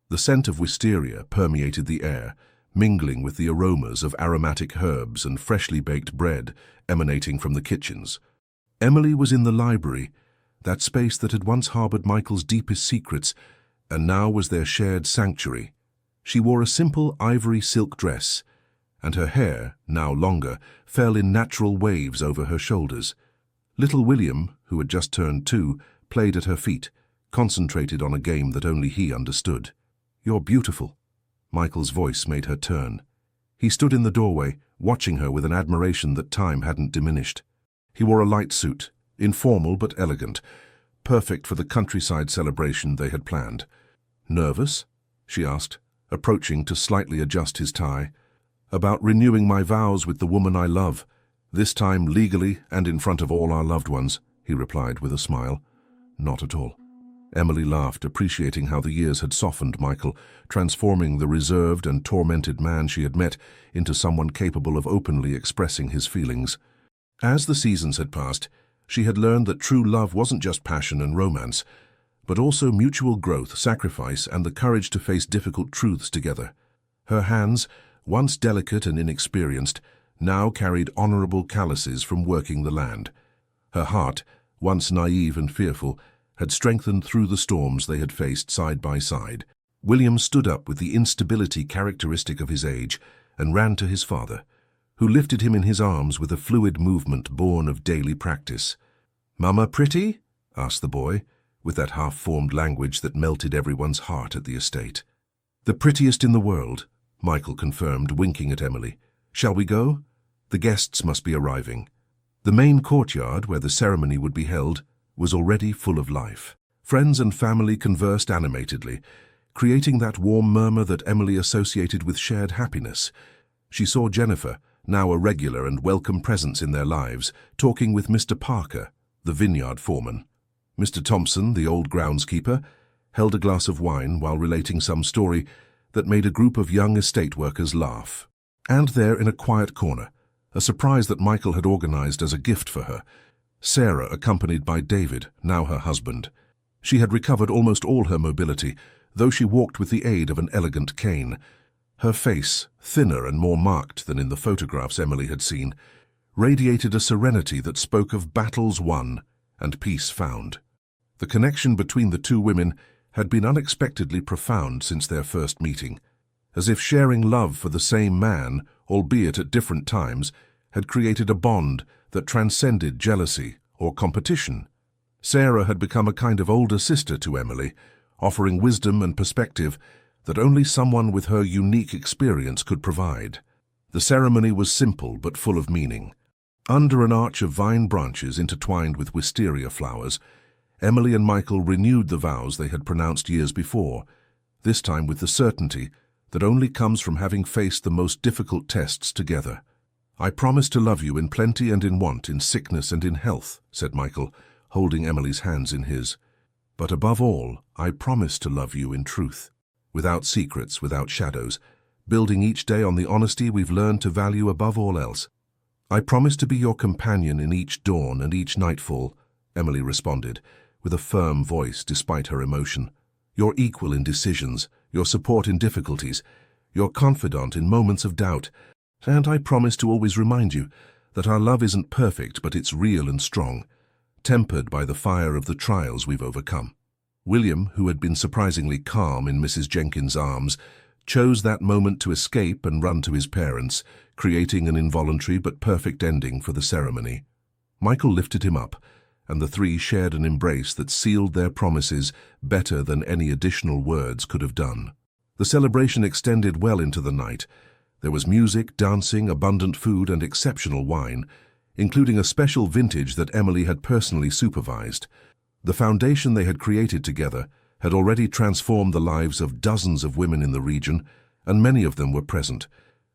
Speaker 1: The scent of wisteria permeated the air, mingling with the aromas of aromatic herbs and freshly baked bread emanating from the kitchens. Emily was in the library, that space that had once harbored Michael's deepest secrets, and now was their shared sanctuary. She wore a simple ivory silk dress, and her hair, now longer, fell in natural waves over her shoulders. Little William, who had just turned 2, played at her feet, concentrated on a game that only he understood. "You're beautiful." Michael's voice made her turn. He stood in the doorway, watching her with an admiration that time hadn't diminished. He wore a light suit, informal but elegant, perfect for the countryside celebration they had planned. "Nervous?" she asked, approaching to slightly adjust his tie. "About renewing my vows with the woman I love, this time legally and in front of all our loved ones," he replied with a smile. "Not at all." Emily laughed, appreciating how the years had softened Michael, transforming the reserved and tormented man she had met into someone capable of openly expressing his feelings. As the seasons had passed, she had learned that true love wasn't just passion and romance, but also mutual growth, sacrifice, and the courage to face difficult truths together. Her hands, once delicate and inexperienced, now carried honorable calluses from working the land. Her heart, once naive and fearful, had strengthened through the storms they had faced side by side. William stood up with the instability characteristic of his age and ran to his father, who lifted him in his arms with a fluid movement born of daily practice. "Mama pretty?" asked the boy, with that half-formed language that melted everyone's heart at the estate. "The prettiest in the world," Michael confirmed, winking at Emily. "Shall we go? The guests must be arriving." The main courtyard, where the ceremony would be held, was already full of life. Friends and family conversed animatedly, creating that warm murmur that Emily associated with shared happiness. She saw Jennifer, now a regular and welcome presence in their lives, talking with Mr. Parker, the vineyard foreman. Mr. Thompson, the old groundskeeper, held a glass of wine while relating some story that made a group of young estate workers laugh. And there, in a quiet corner, a surprise that Michael had organized as a gift for her, Sarah, accompanied by David, now her husband. She had recovered almost all her mobility, though she walked with the aid of an elegant cane. Her face, thinner and more marked than in the photographs Emily had seen, radiated a serenity that spoke of battles won and peace found. The connection between the two women had been unexpectedly profound since their first meeting, as if sharing love for the same man, albeit at different times, had created a bond that transcended jealousy or competition. Sarah had become a kind of older sister to Emily, offering wisdom and perspective that only someone with her unique experience could provide. The ceremony was simple but full of meaning. Under an arch of vine branches intertwined with wisteria flowers, Emily and Michael renewed the vows they had pronounced years before, this time with the certainty that only comes from having faced the most difficult tests together. "I promise to love you in plenty and in want, in sickness and in health," said Michael, holding Emily's hands in his. "But above all, I promise to love you in truth, without secrets, without shadows, building each day on the honesty we've learned to value above all else. I promise to be your companion in each dawn and each nightfall," Emily responded, with a firm voice despite her emotion. "Your equal in decisions, your support in difficulties, your confidant in moments of doubt, and I promise to always remind you that our love isn't perfect, but it's real and strong, tempered by the fire of the trials we've overcome." William, who had been surprisingly calm in Mrs. Jenkins' arms, chose that moment to escape and run to his parents, creating an involuntary but perfect ending for the ceremony. Michael lifted him up, and the three shared an embrace that sealed their promises better than any additional words could have done. The celebration extended well into the night. There was music, dancing, abundant food, and exceptional wine, including a special vintage that Emily had personally supervised. The foundation they had created together had already transformed the lives of dozens of women in the region, and many of them were present,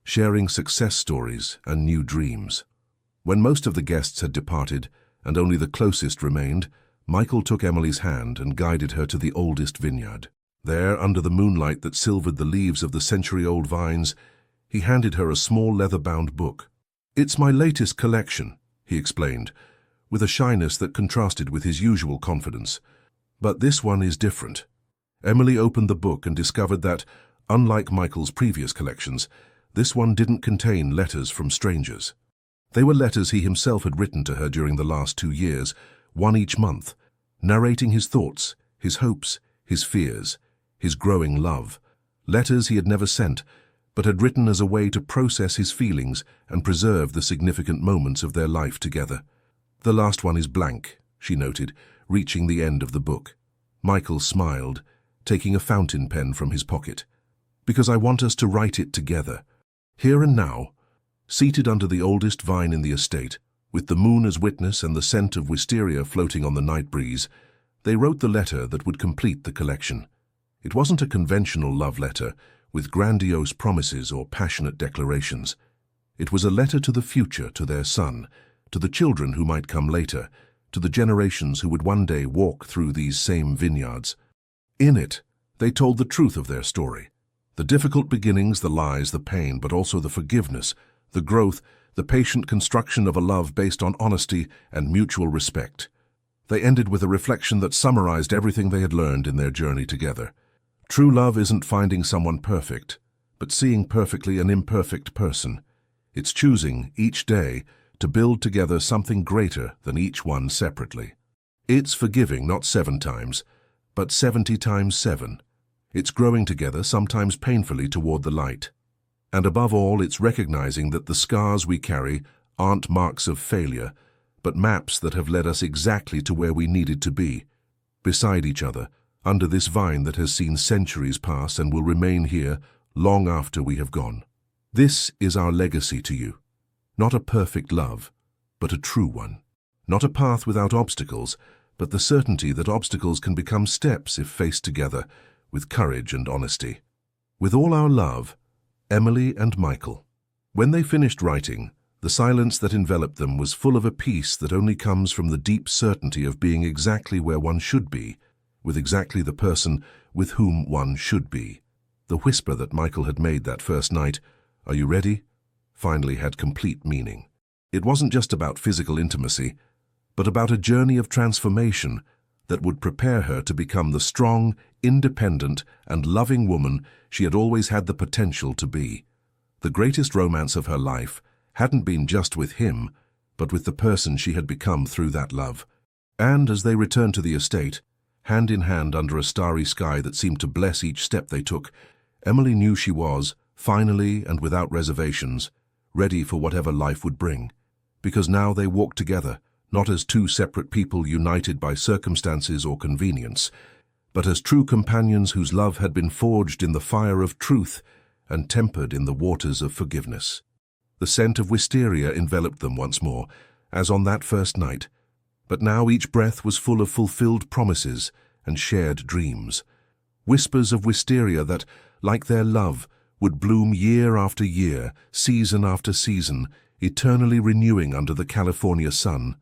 Speaker 1: sharing success stories and new dreams. When most of the guests had departed, and only the closest remained, Michael took Emily's hand and guided her to the oldest vineyard. There, under the moonlight that silvered the leaves of the century-old vines, he handed her a small leather-bound book. "It's my latest collection," he explained, with a shyness that contrasted with his usual confidence. "But this one is different." Emily opened the book and discovered that, unlike Michael's previous collections, this one didn't contain letters from strangers. They were letters he himself had written to her during the last 2 years, one each month, narrating his thoughts, his hopes, his fears, his growing love. Letters he had never sent, but had written as a way to process his feelings and preserve the significant moments of their life together. "The last one is blank," she noted, reaching the end of the book. Michael smiled, taking a fountain pen from his pocket. "Because I want us to write it together, here and now." Seated under the oldest vine in the estate, with the moon as witness and the scent of wisteria floating on the night breeze, they wrote the letter that would complete the collection. It wasn't a conventional love letter, with grandiose promises or passionate declarations. It was a letter to the future, to their son, to the children who might come later, to the generations who would one day walk through these same vineyards. In it, they told the truth of their story. The difficult beginnings, the lies, the pain, but also the forgiveness, the growth, the patient construction of a love based on honesty and mutual respect. They ended with a reflection that summarized everything they had learned in their journey together. True love isn't finding someone perfect, but seeing perfectly an imperfect person. It's choosing, each day, to build together something greater than each one separately. It's forgiving not 7 times, but 70 times 7. It's growing together, sometimes painfully, toward the light. And above all, it's recognizing that the scars we carry aren't marks of failure, but maps that have led us exactly to where we needed to be, beside each other, under this vine that has seen centuries pass and will remain here long after we have gone. This is our legacy to you. Not a perfect love, but a true one. Not a path without obstacles, but the certainty that obstacles can become steps if faced together, with courage and honesty. With all our love, Emily and Michael. When they finished writing, the silence that enveloped them was full of a peace that only comes from the deep certainty of being exactly where one should be, with exactly the person with whom one should be. The whisper that Michael had made that first night, "Are you ready?" finally had complete meaning. It wasn't just about physical intimacy, but about a journey of transformation that would prepare her to become the strong, independent, and loving woman she had always had the potential to be. The greatest romance of her life hadn't been just with him, but with the person she had become through that love. And as they returned to the estate, hand in hand under a starry sky that seemed to bless each step they took, Emily knew she was, finally and without reservations, ready for whatever life would bring. Because now they walked together, not as 2 separate people united by circumstances or convenience, but as true companions whose love had been forged in the fire of truth and tempered in the waters of forgiveness. The scent of wisteria enveloped them once more, as on that first night, but now each breath was full of fulfilled promises and shared dreams. Whispers of wisteria that, like their love, would bloom year after year, season after season, eternally renewing under the California sun.